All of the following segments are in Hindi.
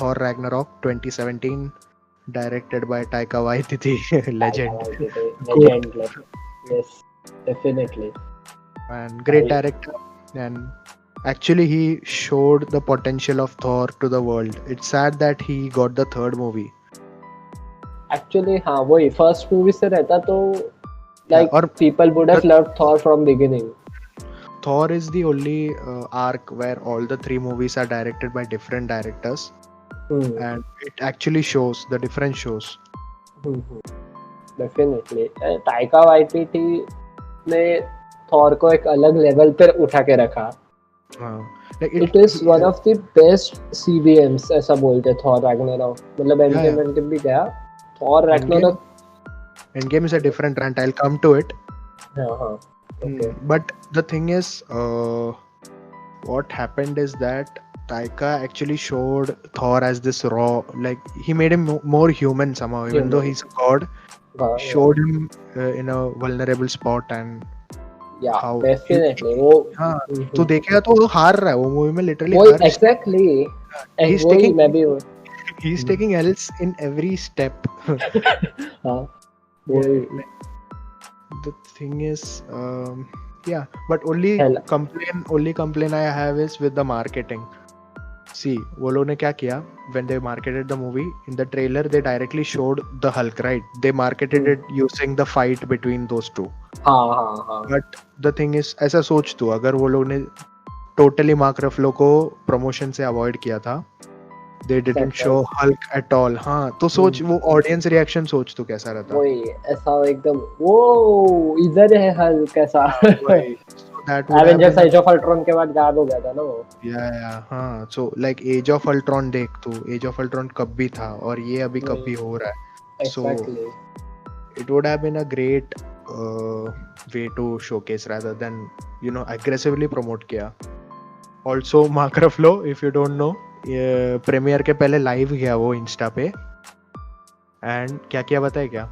Thor Ragnarok 2017, directed by Taika Waititi, legend. Goat. Legend. Yes, definitely. And great director. And actually he showed the potential of Thor to the world. It's sad that he got the third movie. Actually, हाँ वही फर्स्ट मूवी से रहता तो like और people would have loved Thor from beginning. Thor is the only arc where all the three movies are directed by different directors, and it actually shows the different shows. Definitely. Taika Waititi ने Thor को एक अलग लेवल पर उठा के रखा. Like it is one of the best CBMs ऐसा बोलते Thor Ragnarok. मतलब Endgame भी गया. Thor Ragnarok. Endgame is a different rant. I'll come to it. Okay. But the thing is, what happened is that Taika actually showed Thor as this raw, like he made him more human somehow, even though he's a god. Showed him in a vulnerable spot and how definitely वो तो देखेगा तो वो हार रहा है वो मूवी में literally. Exactly. He's taking L's in every step. The thing is, but only complaint I have is with the marketing. See, वो लोग ने क्या किया? When they marketed the movie, in the trailer they directly showed the Hulk, right? They marketed it using the fight between those two. But the thing is, ऐसा सोच तू, अगर वो लोग ने totally Mark Ruffalo को promotion से avoid किया था, they didn't show Hulk at all. हाँ, तो सोच वो audience reaction सोच तू कैसा रहता? वही ऐसा एकदम वो इधर है Hulk कैसा? Avengers Age of Ultron के बाद गायब हो गया था ना वो. हाँ, so like Age of Ultron देख तू, Age of Ultron कब भी था और ये अभी कब भी हो रहा है. So it would have been a great way to showcase rather than aggressively promote किया. Also Mark Ruffalo, if you don't know, premiere के पहले लाइव गया वो इंस्टा पे एंड क्या किया बताए क्या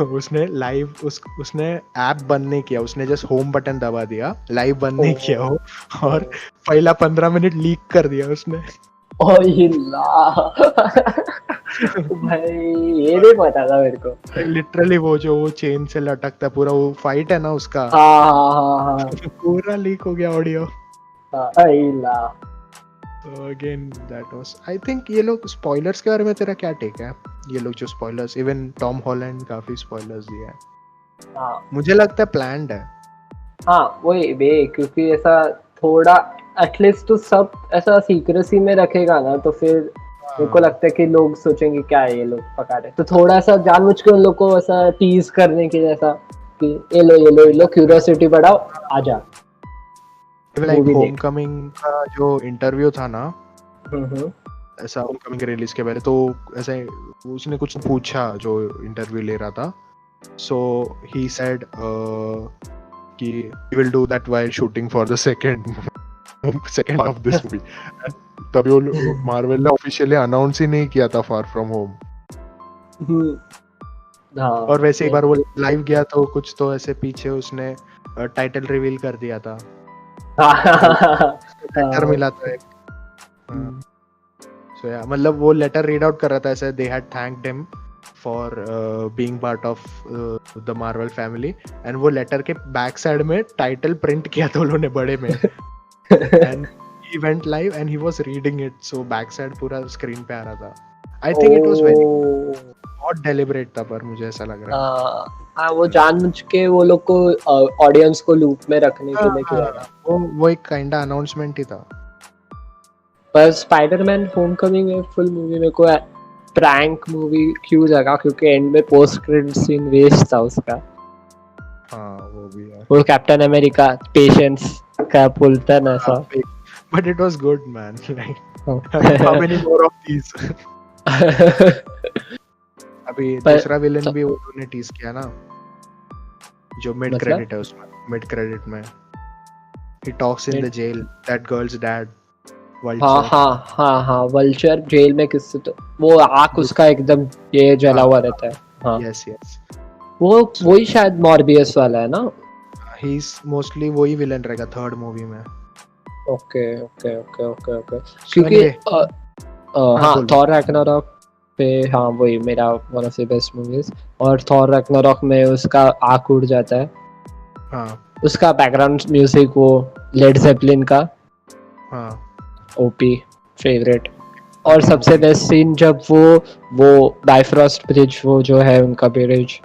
उसने लाइव उसने ऐप बंद नहीं किया, उसने जस्ट होम बटन दबा दिया, लाइव बंद नहीं किया वो, और पहला 15 मिनट लीक कर दिया उसने. भाई ये नहीं पता था मेरे को. लिटरली वो जो वो चेन से लटकता पूरा वो फाइट है ना उसका, पूरा लीक हो गया audio. So again that was, I think ये लोग spoilers के बारे में तेरा क्या टेक है? ये लोग जो spoilers, even Tom Holland काफी spoilers दिया है. मुझे लगता है planned है. हाँ वही बे, क्योंकि ऐसा थोड़ा एटलीस्ट तो सब ऐसा सीक्रेसी में रखेगा ना, तो फिर मेरे को लगता है कि लोग सोचेंगे क्या है ये लोग पका रहे, तो थोड़ा सा जानबूझ के उन लोग को ऐसा टीज करने की जैसा कि ये लो क्यूरियोसिटी बढ़ाओ आजा. like Homecoming का जो इंटरव्यू था ना, ऐसा Homecoming के रिलीज के पहले तो ऐसे उसने कुछ पूछा जो इंटरव्यू ले रहा था, so he said कि he will do that while shooting for the second of this movie. तभी वो मार्वल ने ऑफिशियली अनाउंस ही नहीं किया था फार फ्रॉम होम. और वैसे एक बार वो लाइव गया तो कुछ तो ऐसे पीछे उसने टाइटल रिवील कर दिया था. लेटर मिला था एक. So yeah, मतलब वो लेटर रीड आउट कर रहा था ऐसे, they had thanked him for being part of the Marvel family, and वो लेटर के बैक साइड में टाइटल प्रिंट किया था उन्होंने बड़े में. And he went live and he was reading it, so back side पूरा स्क्रीन पे आ रहा था. I think it was बहुत deliberate था, पर मुझे ऐसा लग रहा है. हाँ वो जानबूझ के वो लोग को ऑडियंस को लूप में रखने के लिए किया था. वो एक काइंडा अनाउंसमेंट ही था. पर स्पाइडरमैन होमकमिंग में फुल मूवी में को प्रैंक मूवी क्यों लगा, क्योंकि एंड में पोस्ट क्रेडिट सीन वेस्ट था उसका. हाँ वो भी है. वो कैप्टन अमेरिका पेशेंस का बोलता ना ऐसा. But it was good man. Like how many more of these? अभी दूसरा विलन भी उन्होंने टीज किया ना, जो मिड क्रेडिट है उसमें. मिड क्रेडिट में he talks in the jail, that girl's dad, Vulture. हाँ वल्चर जेल में किससे तो वो आँख उसका एकदम ये जला हुआ रहता है. हाँ yes वो वही शायद मॉर्बियस वाला है ना. he's mostly वही विलन रहेगा थर्ड मूवी में. ओके क्योंकि हाँ बोल। थॉर रैग्नारॉक पे, हाँ वही मेरा one of the best movies. और थॉर रैग्नारॉक में उसका आँख उड़ जाता है, हाँ उसका बैकग्राउंड म्यूजिक वो लेड जेपलिन का, हाँ ओपी फेवरेट। और सबसे बेस्ट सीन जब वो बाइफ्रॉस्ट ब्रिज, वो जो है उनका ब्रिज,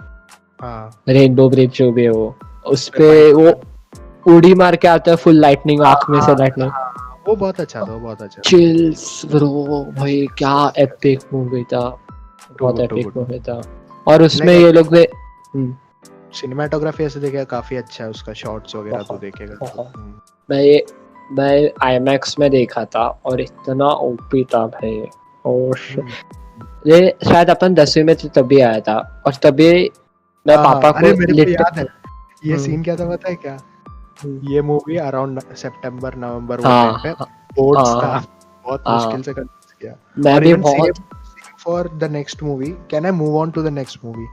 हाँ रेनबो ब्रिज जो भी है वो, उस पे वो उड़ी मार के आता है, फुल लाइटनिंग, आँख में से लाइटनिंग, वो बहुत अच्छा था, वो बहुत अच्छा था। चिल्स ब्रो भाई, क्या एपिक मूवी था, बहुत Too good, too epic good. Movie था। और उसमें Like, ये लोग ने सिनेमाटोग्राफी ऐसे देखेगा काफी अच्छा है उसका, शॉट्स वगैरह तो बहुत, देखेगा बहुत। तो। मैं IMAX में देखा था और इतना ओपी था भाई। और ये शायद अपन 10वीं में थे तभी आया था, और तभी मैं पापा अरे को मेरे को याद है ये हम्म, सीन क्या था पता है क्या? ये मूवी अराउंड सितंबर नवंबर वो हाँ टाइम पे बोर्ड्स था, हाँ बहुत हाँ, मुश्किल से कन्विंस किया। मैं और भी इवन बहुत। Same for the next movie, can I move on to the next movie?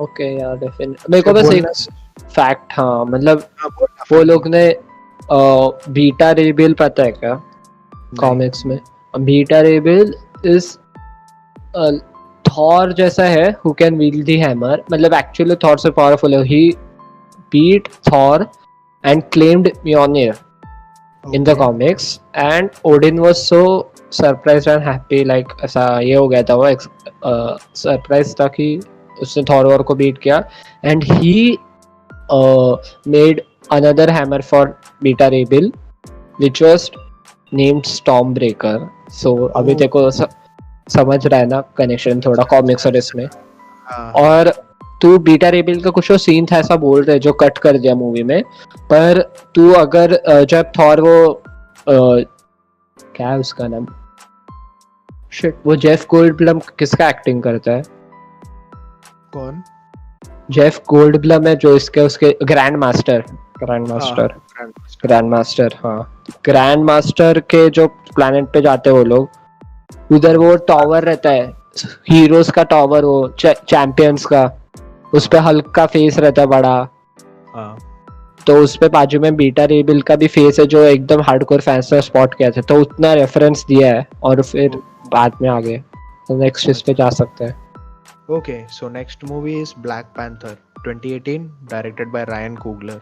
Okay यार, डेफिनेट मेरे को बस एक फैक्ट, हाँ मतलब वो लोग ने बीटा रेबिल पता है क्या कॉमिक्स में? बीटा रेबिल इज थॉर जैसा है, who can wield the hammer, मतलब एक्चुअली थॉर से पावरफुल है। ही beat Thor and claimed Mjolnir in the comics, and Odin was so surprised and happy, like ऐसा ये हो गया था वो सरप्राइज था कि उसने थॉर वॉर को बीट किया, and he made another hammer for Beta Ray Bill which was named Stormbreaker. So अभी देखो समझ रहा है ना कनेक्शन थोड़ा कॉमिक्स और इसमें। और तू बीटा रेबिल का कुछ सीन था ऐसा बोल रहे जो कट कर दिया मूवी में, पर तू अगर जब थॉर वो क्या है उसका नाम, शिट, वो जेफ गोल्डब्लम किसका एक्टिंग करता है? कौन? जेफ गोल्डब्लम है जो इसके उसके ग्रैंड मास्टर हाँ, ग्रैंड मास्टर के जो प्लैनेट पे जाते हैं वो लोग, उधर वो टावर रहता है, हीरोज का टावर, वो चैंपियंस का, उस पे हल्क का फेस रहता है बड़ा, तो उस पे बाजू में बीटा रेबिल का भी फेस है जो एकदम हार्डकोर फैंस ने स्पॉट किया था, तो उतना रेफरेंस दिया है और फिर बाद में आगे तो नेक्स्ट इस पे जा सकते हैं। Okay, so next movie is Black Panther 2018, directed by Ryan Coogler.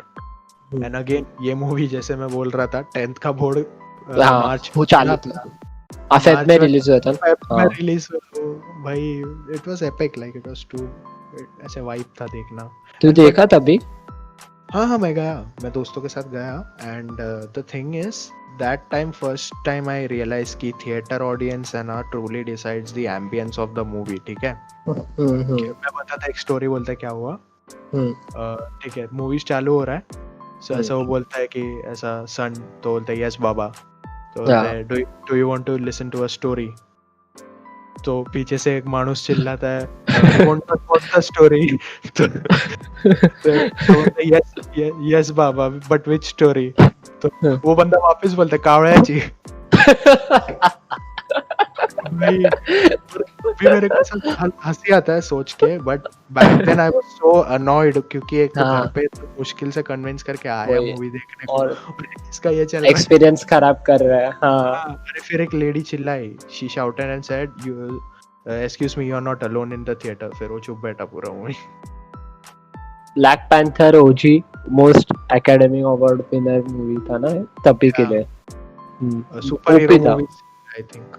And again ये मूवी जैसे मैं बोल रहा था 10th का बोर्ड मार्च वो चालू था, फेब में रिलीज हुआ था, फेब में रिलीज हुआ भाई। it was epic, like it was too ऐसे वाइब था देखना। तू देखा तभी? हाँ मैं गया, मैं दोस्तों के साथ गया, and the thing is that time first time I realized कि theater audience है ना truly decides the ambience of the movie, ठीक है? मैं बताता एक स्टोरी, बोलता है क्या हुआ, ठीक है, मूवीज चालू हो रहा है, सो ऐसा वो बोलता है कि ऐसा सन, तो बोलता है यस बाबा, तो बोलता है do you want to listen to a story, तो पीछे से एक मानुस चिल्लाता है व्हाट द स्टोरी, तो बोलता है yes Baba but which story, तो वो बंदा वापस बोलता है कावड़ाची। भाई भी मेरे को हंसी आता है सोच के, but back then I was so annoyed, क्योंकि एक तो घर पे तो मुश्किल से कन्विंस करके आया मूवी देखने को, और इसका ये चल एक्सपीरियंस खराब कर रहा है। हाँ अरे फिर एक लेडी चिल्लाई, she shouted and said you excuse me, you are not alone in the theatre, फिर वो चुप बैठा पूरा movie. Black Panther OG most Academy Award winner movie था ना तभी के लिए, super hero movies I think.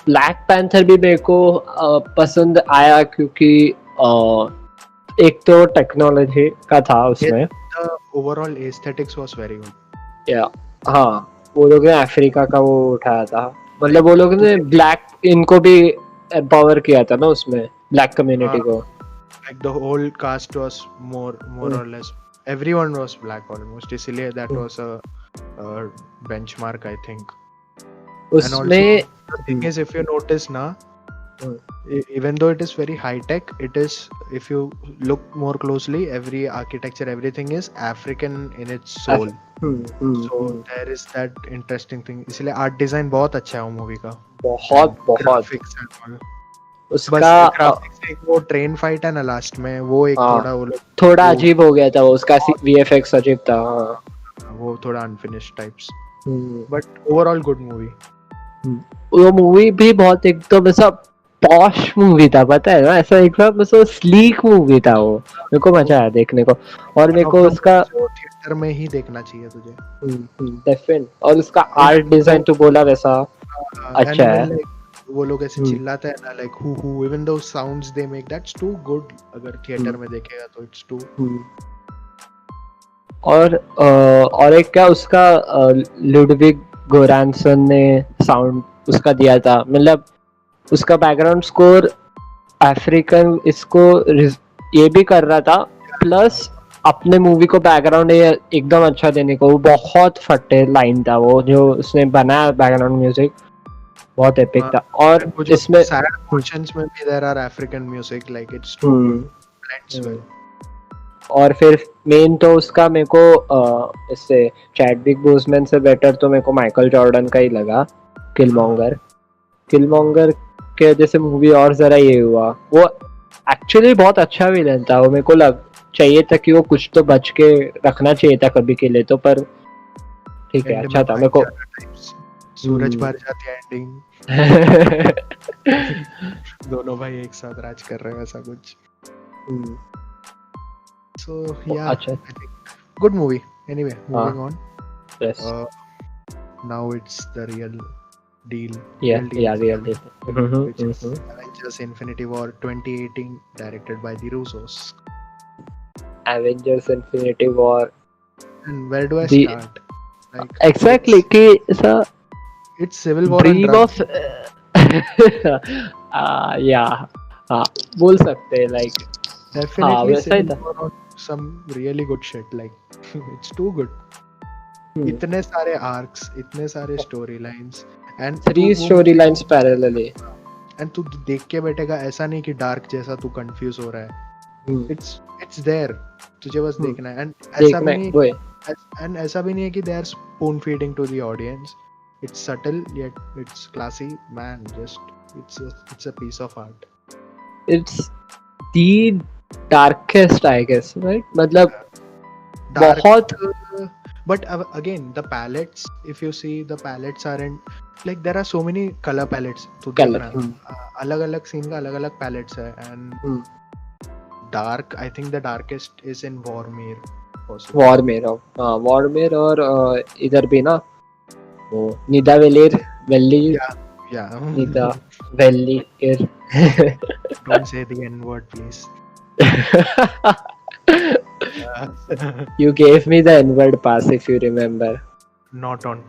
Black Panther भी मेरे को पसंद आया क्योंकि एक तो टेक्नोलॉजी का था उसमें, overall aesthetics was very good. या हाँ, वो लोग ने अफ्रीका का वो उठाया था, मतलब वो लोग ने ब्लैक इनको भी एम्पावर किया था ना उसमें, ब्लैक कम्युनिटी को, like the whole cast was more or less everyone was black almost, इसलिए that was a benchmark I think. उसमें the thing is if you notice na, even though it is very high tech, it is, if you look more closely, every architecture, everything is African in its soul. So there is that interesting thing, इसलिए art design बहुत अच्छा है वो मूवी का, बहुत उसका ग्राफिक्स, एक वो ट्रेन फाइट है ना लास्ट में, वो एक थोड़ा अजीब हो गया था, वो उसका VFX अजीब था, वो थोड़ा unfinished types, but overall good movie. वो मूवी भी बहुत एकदम ऐसा पॉश मूवी था, पता है ना, ऐसा एकदम ऐसा स्लीक मूवी था वो, मेरे को मजा आया देखने को। और मेरे को उसका थिएटर में ही देखना चाहिए तुझे। डेफिनेट, और उसका आर्ट डिजाइन तो बोला वैसा अच्छा है। वो लोग ऐसे चिल्लाते हैं ना, like who even though sounds they make, that's too good. अगर थिएटर में देखेगा तो इट्स टू। और एक क्या उसका लुडविग गोरांसन ने साउंड उसका दिया था, मतलब उसका बैकग्राउंड स्कोर अफ्रीकन इसको ये भी कर रहा था, प्लस अपने मूवी को बैकग्राउंड एकदम अच्छा देने को। वो बहुत फटे लाइन था वो जो उसने बनाया, बैकग्राउंड म्यूजिक बहुत एपिक था। और इसमें सैड पोर्शंस में भी there are African music, like it's too blends well. और फिर मेन तो उसका मेरे को इससे चैडविक बोसमैन से बेटर तो मेरे को माइकल जॉर्डन का ही लगा, किलमॉन्गर के जैसे मूवी। और जरा ये हुआ, वो एक्चुअली बहुत अच्छा विलन था वो, मेरे को चाहिए था कि वो कुछ तो बच के रखना चाहिए था कभी के लिए तो, पर ठीक है अच्छा था। मेरे को सूरज भर जाती है एंडिंग दोनों भाई एक साथ राज कर रहे हैं ऐसा कुछ। So yeah, I think good movie. Anyway, moving on. Yes. Now it's the real deal. Real deal. Which is Avengers: Infinity War 2018, directed by the Russos. Avengers: Infinity War. And where do I start? Like, exactly. It's Civil War. Dream of. Yeah. बोल सकते हैं like. Definitely Civil War on some really good shit. Like it's too good. इतने सारे arcs, इतने सारे storylines, and 3 storylines parallelly. And तू देख के बैठेगा, ऐसा नहीं कि dark जैसा तू confuse हो रहा है. It's there. तुझे बस देखना है. And ऐसा भी नहीं है कि they are spoon feeding to the audience. It's subtle yet it's classy. Man, just it's a piece of art. It's the darkest, I guess, right? मतलब बहुत. But again, the palettes, if you see, the palettes aren't like, there are so many color palettes. तो अलग-अलग scene का अलग-अलग palettes है, and dark, I think the darkest is in Vormir. Vormir और इधर भी ना वो Nidavellir Valley. Yeah. Nidavellir. Don't say the N word, please. You gave me the N-word pass, if you remember. Not on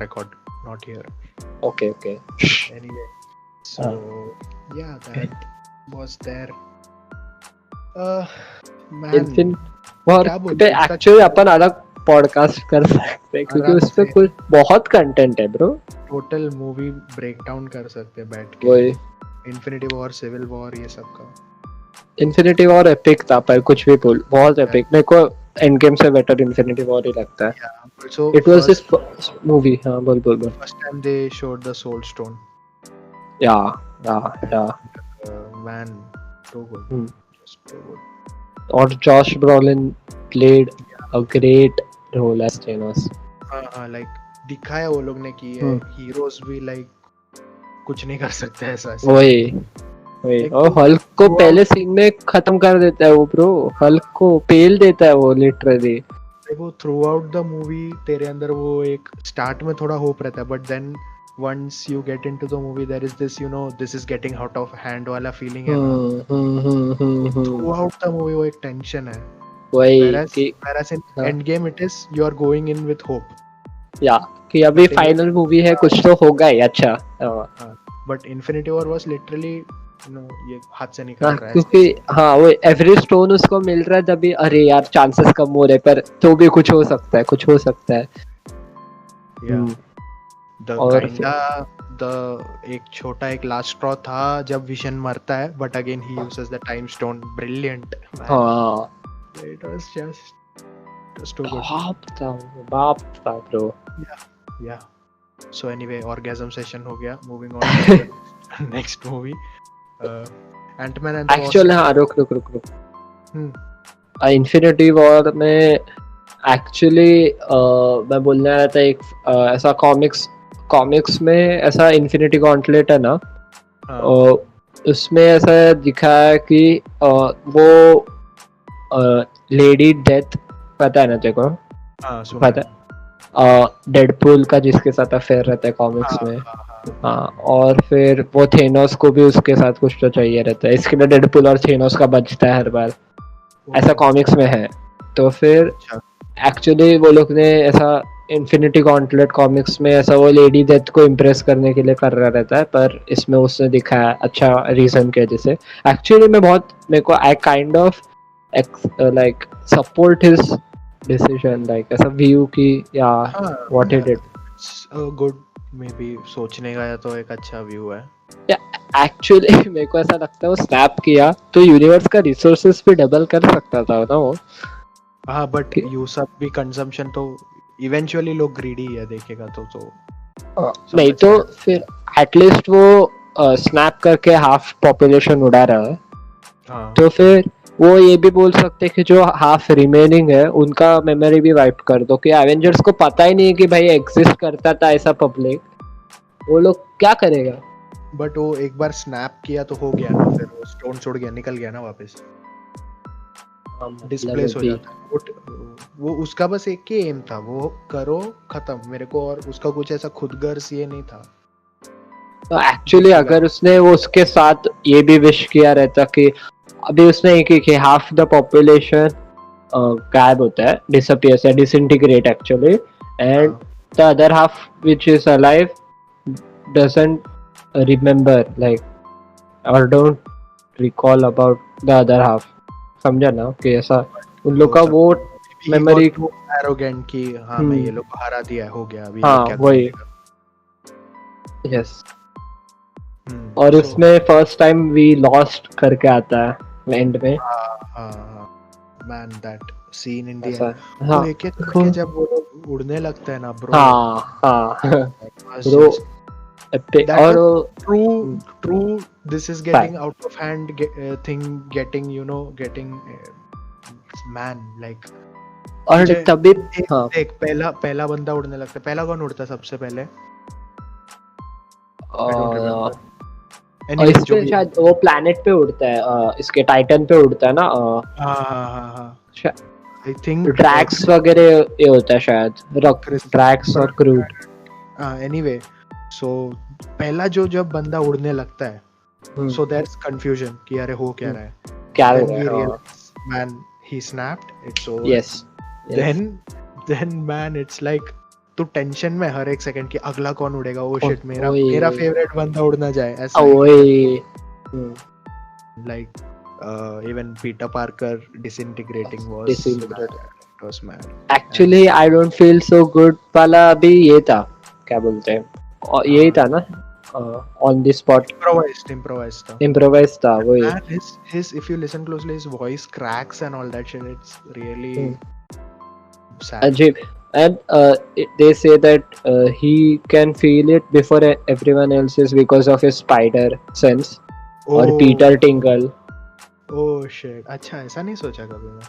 record, not here. Okay. Anyway, so yeah, that was there. Man, actually अपन अलग पॉडकास्ट कर सकते हैं क्योंकि उस पे कुछ बहुत कंटेंट है ब्रो। टोटल मूवी ब्रेकडाउन कर सकते हैं बैठ के। वही इन्फिनिटी वॉर, सिविल वॉर, ये सब का। इन्फिनिटी वॉर एपिक था, पर कुछ भी बोल, बहुत एपिक। मेरे को एंड गेम से बेटर इन्फिनिटी वॉर ही लगता है। It was his first movie. हां बोल। First time they showed the soul stone. Yeah man, so good. Just so good. और Josh Brolin played a great role as Thanos. like दिखाया वो लोग ने कि हीरोज भी like कुछ नहीं कर सकते ऐसा। वही और हल्क को पहले सीन में खत्म कर देता है वो ब्रो। हल्क को पेल देता है वो लिटरली। देखो थ्रू आउट द मूवी तेरे अंदर वो एक स्टार्ट में थोड़ा होप रहता है, but then once you get into the movie there is this, this is getting out of hand वाला feeling है ना। throughout the movie वो एक tension है। whereas in Endgame it is you are going in with hope। कि अभी फाइनल मूवी है, कुछ तो होगा ही अच्छा। but Infinity War was literally ये हाथ से निकल रहा है क्योंकि वो एवरी स्टोन उसको मिल रहा है तभी अरे यार चांसेस कम हो रहे, पर तो भी कुछ हो सकता है। एक छोटा एक लास्ट स्ट्रॉ था जब विजन मरता है, बट अगेन ही uses the time stone. Brilliant. It was just too good. बाप था ब्रो। या सो एनीवे, ऑर्गेज्म सेशन हो गया। Moving on next movie Ant Man and actually रुक इन्फिनिटी वॉर में एक्चुअली मैं बोलने आया था एक ऐसा कॉमिक्स कॉमिक्स में ऐसा इन्फिनिटी गॉन्टलेट है ना, हाँ उसमें ऐसा दिखा है कि वो लेडी डेथ, पता है ना तेरे को? हाँ सुना पता है डेडपूल का जिसके साथ अफेयर रहता है कॉमिक्स हाँ में। हाँ हाँ, और फिर वो थेनोस को भी उसके साथ कुछ तो चाहिए रहता है, इसके लिए डेडपूल और थेनोस का बचता है हर बार, ऐसा कॉमिक्स में है। तो फिर अच्छा एक्चुअली वो लोग ने ऐसा इन्फिनिटी गॉन्टलेट कॉमिक्स में ऐसा वो लेडी डेथ को इम्प्रेस करने के लिए कर रहा रहता है, पर इसमें उसने दिखाया अच्छा रीजन के वजह से। एक्चुअली मैं बहुत, मेरे को I kind of like support his decision, like ऐसा व्यू की या हाँ what he did. Good may be, सोचने का तो एक अच्छा व्यू है। एक्चुअली मेरे को ऐसा लगता है वो स्नैप किया तो यूनिवर्स का रिसोर्सेस भी डबल कर सकता था ना वो। हाँ बट यू सब भी कंजम्पशन तो इवेंचुअली लोग ग्रीडी है देखेगा तो नहीं तो फिर एटलीस्ट वो स्नैप करके हाफ पॉपुलेशन उड़ा रहा है। हाँ तो फिर वो ये भी बोल सकते कि जो हाफ रिमेनिंग है उनका मेमोरी भी वाइप कर दो, कि एवेंजर्स को पता ही नहीं है कि भाई एग्जिस्ट करता था ऐसा पब्लिक, वो लोग क्या करेगा। बट वो एक बार स्नैप किया तो हो गया ना, फिर वो स्टोन छोड़ गया, निकल गया ना वापस, डिस्प्लेस हो जाता है वो उसका बस एक ही एम था, वो करो खत्म मेरे को, और उसका कुछ ऐसा खुदगर्ज ये नहीं था। तो एक्चुअली अगर उसने वो उसके साथ ये भी विश किया रहता कि अभी उसने एक कि हाफ द पॉपुलेशन गायब होता है, डिसअपियर्स है, disintegrate actually, and the other half which is alive doesn't remember like और don't recall about the other half, समझा ना कि ऐसा उन लोग का वो मेमोरी एरोगेंट की हाँ मैं ये लोग को हरा दिया हो गया अभी, हाँ क्या वही, यस। और so, उसमें फर्स्ट टाइम वी लॉस्ट करके आता है एंड में, man that seen in the ऐसा एंड, हाँ वो एक एक करके जब वो लोग उड़ने लगता है ना ब्रो, हाँ ब्रो और true this is getting out of hand thing getting you know getting man like और तभी हाँ देख पहला बंदा उड़ने लगता है, पहला कौन उड़ता है सबसे पहले? I don't remember. Anyway, इस पे शायद वो प्लैनेट पे उड़ता है, इसके टाइटन पे उड़ता है ना, हाँ I think ड्रैक्स वगैरह ये होता है शायद, ड्रैक्स और क्रूड। anyway so पहला जब बंदा उड़ने लगता है so there's confusion कि अरे हो क्या रहा है, क्या हो then we रहा है, realize man he snapped it's over. yes then man it's like तू टेंशन में हर एक सेकंड कि अगला कौन उड़ेगा, ओ शिट मेरा फेवरेट बंदा उड़ ना जाए ऐसा, like even Peter Parker disintegrating was mad. Actually I don't feel so good वाला अभी ये था, क्या बोलते हैं, यही था ना, on the spot improvised था वही। his if you listen closely his voice cracks and all that shit, it's really sad. अजीब, and they say that he can feel it before everyone else is because of his spider sense और Peter Tingle। oh shit, अच्छा ऐसा नहीं सोचा कभी मैं,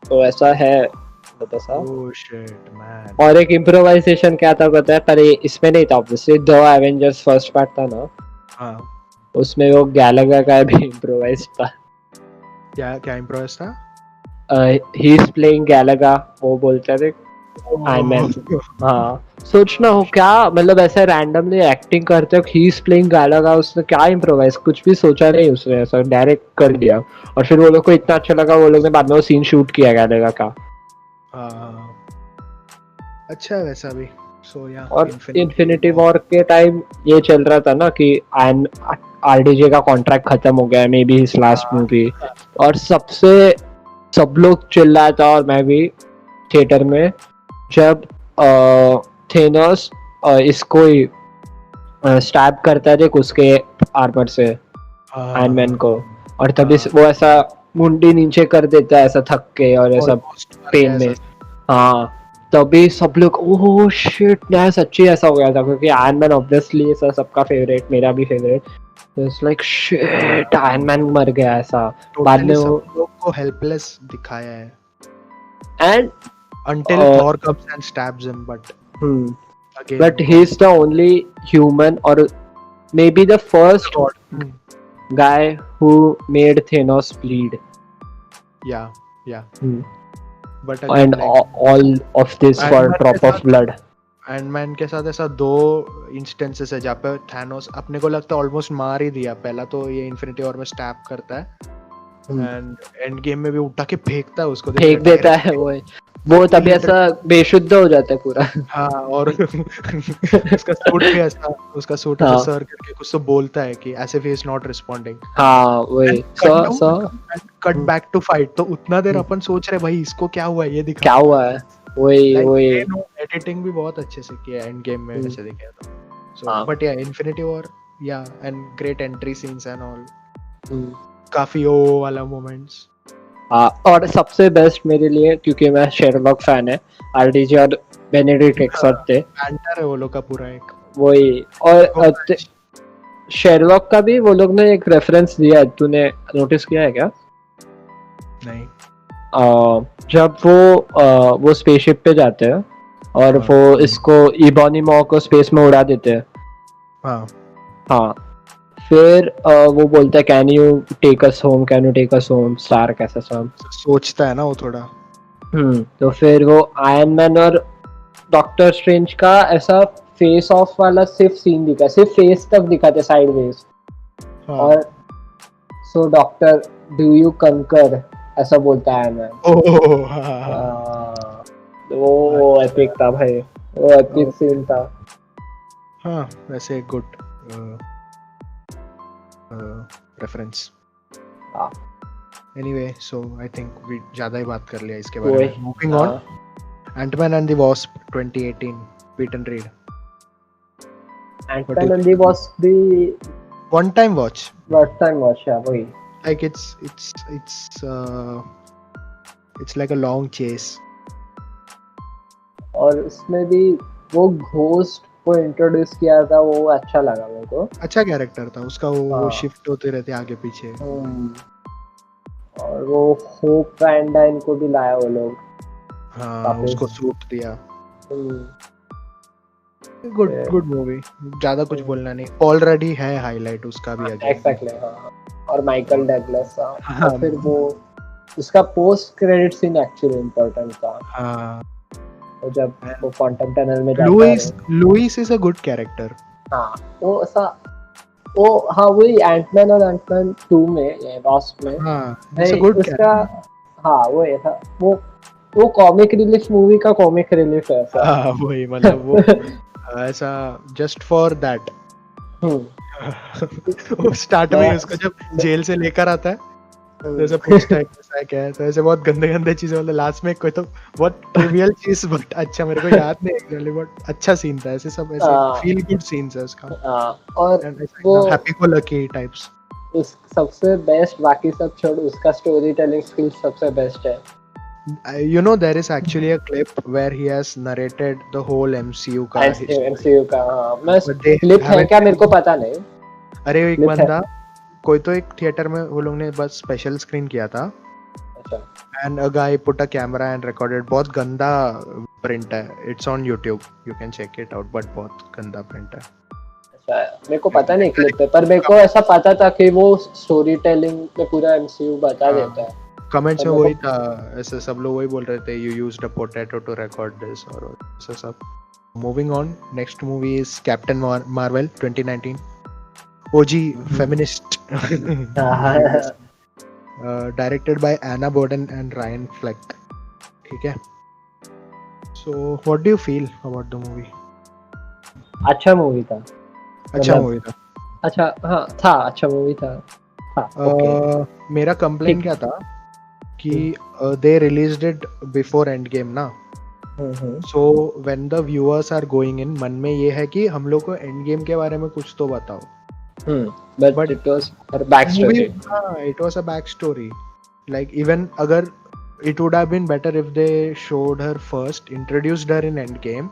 तो ऐसा है बता सा। oh shit man। और एक improvisation क्या था पता है, पर इसमें नहीं था obviously, The Avengers first part था ना, हाँ उसमें वो गैलागा का भी इम्प्रोवाइज था। क्या इम्प्रोवाइज था? ही इज प्लेइंग गैलागा, वो बोलता है आयरन मैन, हाँ सोचना हो क्या मतलब ऐसे रैंडमली एक्टिंग करते हो, ही इज प्लेइंग गैलागा, उसने क्या इम्प्रोवाइज, कुछ भी सोचा नहीं उसने, ऐसा डायरेक्ट कर दिया, और फिर वो लोग को इतना अच्छा लगा, वो लोग ने बाद में वो सीन शूट किया गैलागा का। अच्छा वैसा भी और इन्फिनिटी वॉर के टाइम ये चल रहा था ना कि आरडीजे का कॉन्ट्रैक्ट खत्म हो गया, may be his last movie, और सब लोग चिल्लाया था, और मैं भी थिएटर में, जब थेनोस इसको स्टैब करता है उसके आर्मर से आयरन मैन को, और तभी वो ऐसा मुंडी नीचे कर देता है ऐसा थक के और ऐसा पेन में, हाँ तभी सब लोग ओह शिट ना सच्ची ऐसा हो गया था, क्योंकि आयरन मैन ऑब्वियसली सबका फेवरेट, मेरा भी फेवरेट, तो it's like shit iron man मर गया ऐसा। बाद में वो लोग को हेल्पलेस दिखाया है and until Thor comes and stabs him, but again. but he's the only human or maybe the first God. guy who made Thanos bleed. Yeah, yeah. Hmm. But And again, like all of this for a Ant-Man drop के of साथ blood. एंडमैन के साथ ऐसा 2 इंस्टेंसेस है जहाँ पे थैनोस अपने को लगता है ऑलमोस्ट मार ही दिया। पहला तो ये इन्फिनिटी वॉर में स्टैब करता है एंड एंड गेम में भी उठा के फेंकता है उसको, देख फेंक देता है वो तभी ऐसा बेशुद्ध हो जाता है पूरा। हाँ, और उसका सूट भी ऐसा हाँ। सर करके कुछ तो बोलता है कि as if he is not responding. हाँ वही कट बैक टू फाइट। तो उतना देर अपन सोच रहे भाई इसको क्या हुआ है, ये दिखा क्या हुआ है। वही एडिटिंग भी बहुत अच्छे से किया एंड गेम में ऐसे दिखाया था। सो हाँ। बट या इन्फिनिटी वॉर या and great entry scenes and all, काफी ओ वाला मोमेंट्स। और सबसे बेस्ट मेरे लिए, क्योंकि मैं शेरलॉक फैन है, आरडीजे और बेनेडिक्ट एक्सपर्ट थे। बैंटर है वो लोग का पूरा एक। वही, और शेरलॉक का भी वो लोग ने एक रेफरेंस दिया है, तूने नोटिस किया है क्या? नहीं। जब वो स्पेसशिप पे जाते हैं और वो इसको इबोनी मॉ को स्पेस में उड़ा देते हैं। हाँ, फिर वो बोलता है can you take us home Stark, ऐसा सब सोचता है ना वो थोड़ा। तो फिर वो आयरन मैन और डॉक्टर स्ट्रेंज का ऐसा फेस ऑफ वाला सिर्फ सीन दिखा, सिर्फ फेस तक दिखाते साइडवेज। और सो डॉक्टर डू यू कंकर ऐसा बोलता है मैन। वो एपिक था भाई, वो एपिक सीन था। हाँ, वैसे good reference. Anyway, so I think we ज्यादा ही बात कर लिया इसके बारे में। Moving on, Ant Man and the Wasp 2018, Pete and Reed. Ant Man and the Wasp भी वन टाइम वॉच, yeah, वही। like it's like a long chase। और उसमें भी वो घोस्ट को इंट्रोड्यूस किया था, वो अच्छा लगा मेरे को। अच्छा कैरेक्टर था उसका, वो शिफ्ट होते रहते आगे पीछे। और वो होप वैन डाइन को भी लाया वो लोग। हाँ, उसको सूट दिया। गुड मूवी, ज्यादा कुछ बोलना नहीं। ऑलरेडी है हाईलाइट उसका भी आगे। एग्जैक्टली, हाँ। और माइकल डगलस था। और फिर वो उसका post credit scene actually important था। हाँ, जब वो क्वांटम टनल में जाता है। Luis is a good character. हाँ, वो ऐसा हाँ, वही एंटमैन और एंटमैन 2 में, ये वॉस्प में। हाँ, इट्स अ गुड उसका, हाँ, वो ऐसा वो कॉमिक रिलीफ मूवी का कॉमिक रिलीफ है ऐसा। हाँ, वही, मतलब वो ऐसा जस्ट फॉर दैट। वो स्टार्ट में उसको जब जेल से लेकर आता है, जैसे पूछता है कैसा क्या है, तो ऐसे बहुत गंदे चीजें, मतलब लास्ट में कोई तो बहुत ट्रिवियल चीज, बट अच्छा मेरे को याद नहीं एक्चुअली, बट अच्छा सीन था। ऐसे सब ऐसे फील गुड सीन्स है उसका। और वो हैप्पी गो लकी टाइप्स। उस सबसे बेस्ट, बाकी सब छोड़, उसका स्टोरी टेलिंग स्किल सबसे बेस्ट है। You know, there is actually a clip where he has narrated the whole MCU का। MCU का, हाँ, मैं क्लिप है क्या मेरे को पता नहीं। अरे एक बंदा, कोई तो एक थिएटर में वो लोग ने बस स्पेशल स्क्रीन किया था। अच्छा। And a guy put a camera and recorded। बहुत गंदा प्रिंट है, it's on YouTube, you can check it out, but बहुत गंदा प्रिंट है। अच्छा, मेरे को पता नहीं क्लिप पे, पर मेरे को ऐसा पता था कि वो स्टोरी टेलिंग में पूरा MCU बता देता है। कमेंट्स में वही था, ऐसे सब लोग वही बोल रहे थे, you used a potato to record this और ऐसा सब। Moving on, next movie is Captain Marvel 2019, OG feminist, directed by Anna Boden and Ryan Fleck। ठीक है, so what do you feel about the movie? अच्छा मूवी था। अच्छा, हाँ था, अच्छा मूवी था। मेरा कंप्लेन क्या था कि they released it before Endgame ना, so when the viewers are going in, मन में ये है कि हम लोग को Endgame के बारे में कुछ तो बताओ। but it was her backstory। it was a backstory, like even अगर it would have been better if they showed her first, introduced her in Endgame,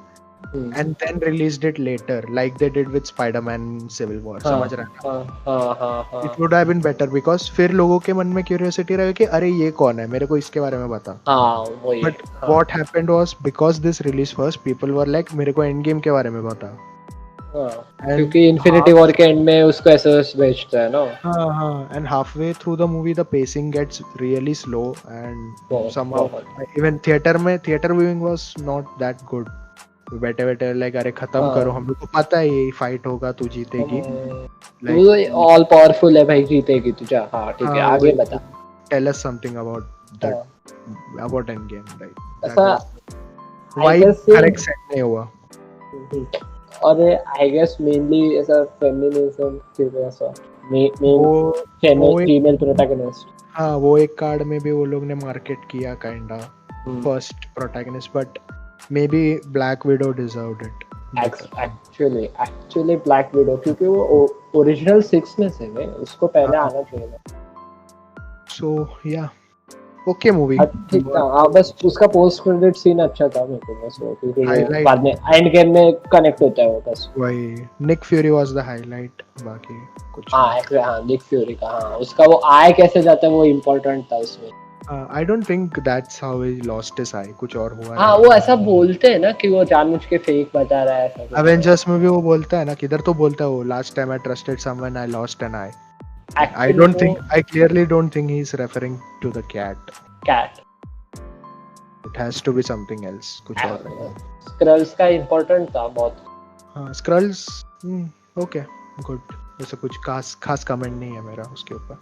and then released it later like they did with Spider-Man Civil War. समझ रहा है? It would have been better because फिर लोगों के मन में curiosity रहेगा कि अरे ये कौन है, मेरे को इसके बारे में बता. But what happened was because this released first, people were like मेरे को Endgame के बारे में बता. क्योंकि इन्फिनिटी वॉर के एंड में उसको ऐसे बेचता है ना. हाँ, and halfway through the movie the pacing gets really slow and somehow even theater viewing was not that good. बैठे लाइक अरे खत्म करो, हम लोग को पता है ये फाइट होगा, तू जीतेगी, लाइक ऑल पावरफुल है भाई, जीतेगी तू जा. हाँ ठीक है, आगे बता. Tell us something about that, about Endgame. Like ऐसा व्हाई करेक्ट सेट नहीं हुआ. और आई गेस मेनली ऐसा फेमिनिज्म की वजह से मेन फीमेल प्रोटैगनिस्ट. हाँ, वो एक कार्ड में भी वो लोग ने मार्केट किया kinda first protagonist, but maybe Black Widow deserved it. Actually Black Widow, क्योंकि वो ओरिजिनल 6 में से है, उसको पहले आना चाहिए. So yeah, okay movie. ठीक था. हाँ, बस उसका पोस्ट क्रेडिट सीन अच्छा था मेरे को, बस वो क्योंकि बाद में एंड गेम में कनेक्ट होता है वो. बस वही Nick Fury was the highlight, बाकी कुछ. हाँ निक फ्यूरी का, हाँ उसका वो आय कैसे जाता है वो इम्पोर्टेंट था उसमें. I don't think that's how he lost his eye. कुछ और हुआ. हाँ, वो ऐसा बोलते हैं ना कि वो जानबूझ के फेक बता रहा है ऐसा. Avengers में भी वो बोलता है ना, किधर तो बोलता है वो, last time I trusted someone I lost an eye. I clearly don't think he's referring to the cat. It has to be something else. कुछ और. Skrulls का important था बहुत. हाँ, Skrulls okay good. ऐसा कुछ खास कमेंट नहीं है मेरा उसके ऊपर.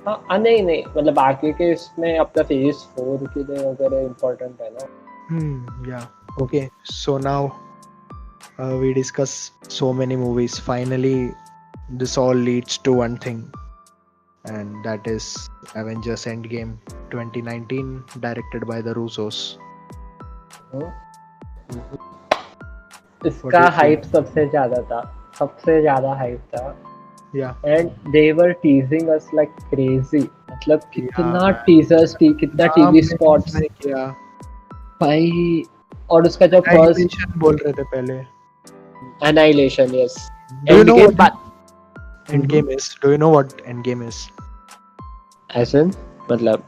हाँ नहीं मतलब आगे के इसमें अपना फेज 4 के लिए वगैरह इम्पोर्टेंट है ना. Yeah, okay, so now we discuss so many movies. Finally this all leads to one thing, and that is Avengers Endgame 2019, directed by the Russos. इसका हाइप सबसे ज्यादा हाइप था. Yeah. And they were teasing us like crazy. मतलब कितना टीजर्स थी, कितना टीवी स्पॉट्स किया भाई. और उसका जब फर्स्ट बोल रहे थे पहले, Annihilation, yes. Do you know what Endgame is? Do you know what Endgame is? As in, मतलब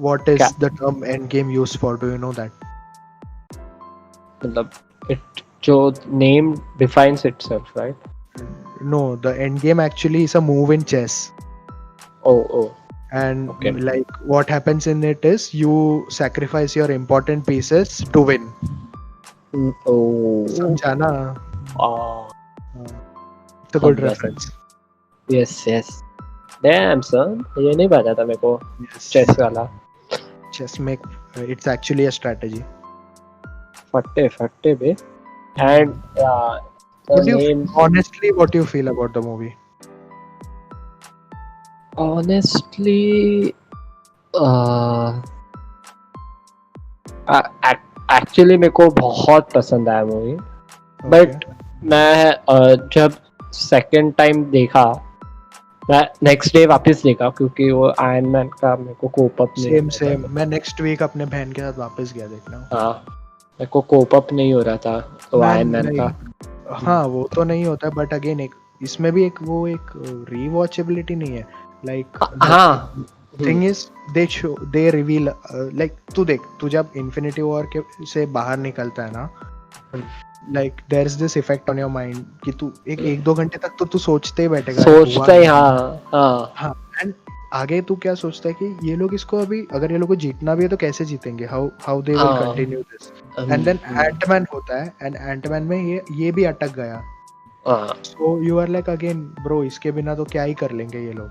what is the term Endgame used for? Do you know that? मतलब it जो name defines itself, right? No, the end game actually is a move in chess. Oh. And okay. Like what happens in it is you sacrifice your important pieces to win. समझा ना? It's a good reference. Yes. Damn son, ये नहीं पता था मेरे को. Chess वाला. Chess make it's actually a strategy. फट्टे बे. And honestly, what do you feel about the movie? Honestly, actually मेरे को बहुत पसंद आया मूवी. बट मैं जब सेकंड टाइम देखा, मैं नेक्स्ट डे वापस देखा क्योंकि वो आयरन मैन का मेरे को कोप अप नहीं. सेम मैं नेक्स्ट वीक अपने बहन के साथ वापस गया देखना. हाँ, मेरे को कोप अप नहीं हो रहा था तो आयरन मैन का. हाँ, वो तो नहीं होता, बट अगेन एक इसमें भी एक रीवॉचेबिलिटी नहीं है. लाइक हाँ, thing is they reveal like तू जब इन्फिनिटी वॉर के से बाहर निकलता है ना, like there is this effect on your mind कि तू एक 2 घंटे तक तो तू सोचते ही बैठेगा. हाँ. एंड आगे तू क्या सोचता है कि ये लोग इसको अभी अगर ये लोग को जीतना भी है तो कैसे जीतेंगे, how they will continue this. And then Ant Man होता है, एंड एंटमैन में ये भी अटक गया. So you are like again bro, इसके बिना तो क्या ही कर लेंगे ये लोग.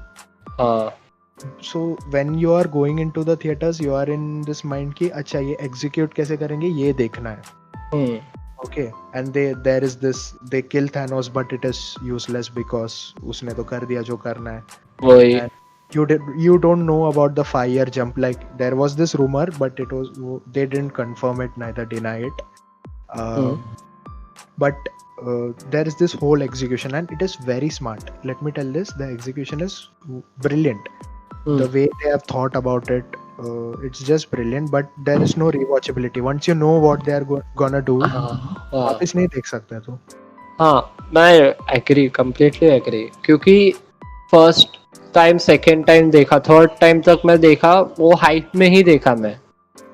So when you are going into the theatres you are in this mind कि अच्छा ये एग्जीक्यूट कैसे करेंगे, ये देखना है. Okay, and there is this, they kill Thanos but it is useless because उसने तो कर दिया जो करना है. वही. You don't know about the fire jump. Like there was this rumor but they didn't confirm it, neither deny it. But there is this whole execution and it is very smart. Let me tell this, the execution is brilliant. The way they have thought about it, it's just brilliant, but there is no rewatchability. Once you know what they are gonna do, वापस नहीं देख सकते तू. हाँ, मैं एग्री, कंप्लीटली एग्री, क्योंकि फर्स्ट टाइम, सेकेंड टाइम देखा, थर्ड टाइम तक मैं देखा, वो हाइप में ही देखा मैं.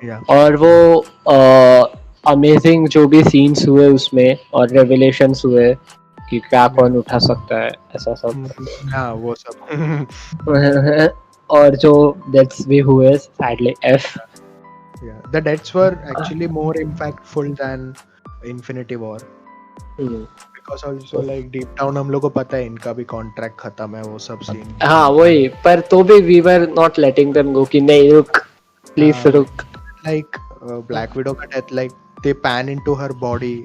Yeah. और वो अमेजिंग जो भी सीन्स हुए उसमें और रेवलेशंस हुए कि क्या कौन उठा सकता है, ऐसा सब. हाँ वो सब. और जो डेथ्स भी हुए, sadly F. Yeah, the deaths were actually more impactful than Infinity War. Because also like deep down हम लोग को पता है इनका भी कॉन्ट्रैक्ट खत्म है, वो सब सीन. हाँ वही, पर तो भी we were not letting them go कि नहीं रुक, प्लीज रुक. Like Black Widow का death, like they pan into her body.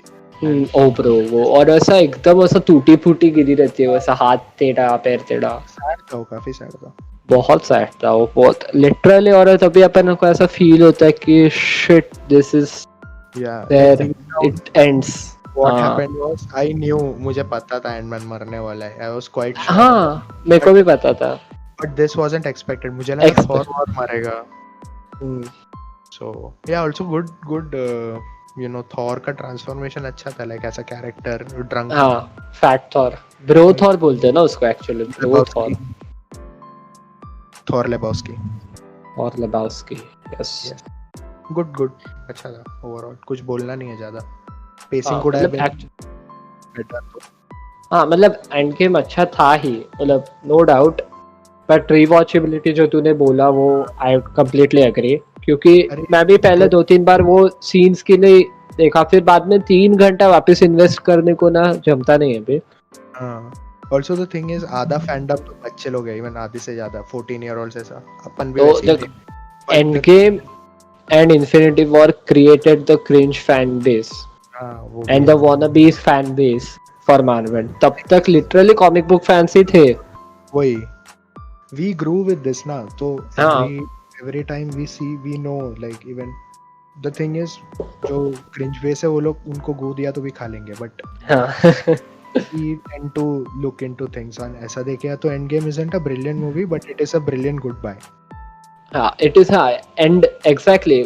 O bro, वो और ऐसा एकदम ऐसा टूटी फूटी गिरी रहती है, वैसा हाथ टेढ़ा पैर टेढ़ा. सैड था वो, काफी सैड था. बहुत सैड था वो, बहुत लिटरली. और तभी अपन को ऐसा फील होता है कि shit, this is where it ends. What happened was, I knew, मुझे पता था Ant-Man मरने वाला है. I was quite sure. हाँ, मेरे को भी पता था. But this wasn't expected. मुझे लगा Thor और मरेगा. So yeah, also good. You know, Thor का transformation अच्छा था, like ऐसा character drunk. हाँ, fat Thor, bro Thor बोलते हैं ना उसको actually. Bro Thor. Thor Lebowski. और Lebowski. Yes. Good. अच्छा था overall. कुछ बोलना नहीं है ज़्यादा. Pacing could have been better. हाँ, मतलब एंड गेम अच्छा था ही, मतलब नो डाउट. बट रीवॉचेबिलिटी जो तूने बोला वो आई कंप्लीटली एग्री, क्योंकि मैं भी पहले 2-3 बार वो सीन्स के लिए देखा, फिर बाद में 3 घंटा वापस इन्वेस्ट करने को ना जमता नहीं है बे. हाँ. Also the thing is, आधा फैंडम तो बच्चे लोग हैं, इवन आधे से ज्यादा 14-year-olds ऐसा. अपन भी तो Endgame and Infinity War created the cringe fan base and the wannabes fan base for Marvel. तब तक लिटरली कॉमिक बुक फैंस ही थे. वही, we grew with this ना, तो every time we see, we know, like even the thing is, जो cringe face है वो लोग उनको गो दिया तो भी खा लेंगे, but we tend to look into things. and ऐसा देखे तो Endgame isn't a brilliant movie, but it is a brilliant goodbye. हाँ, it is हाँ, and exactly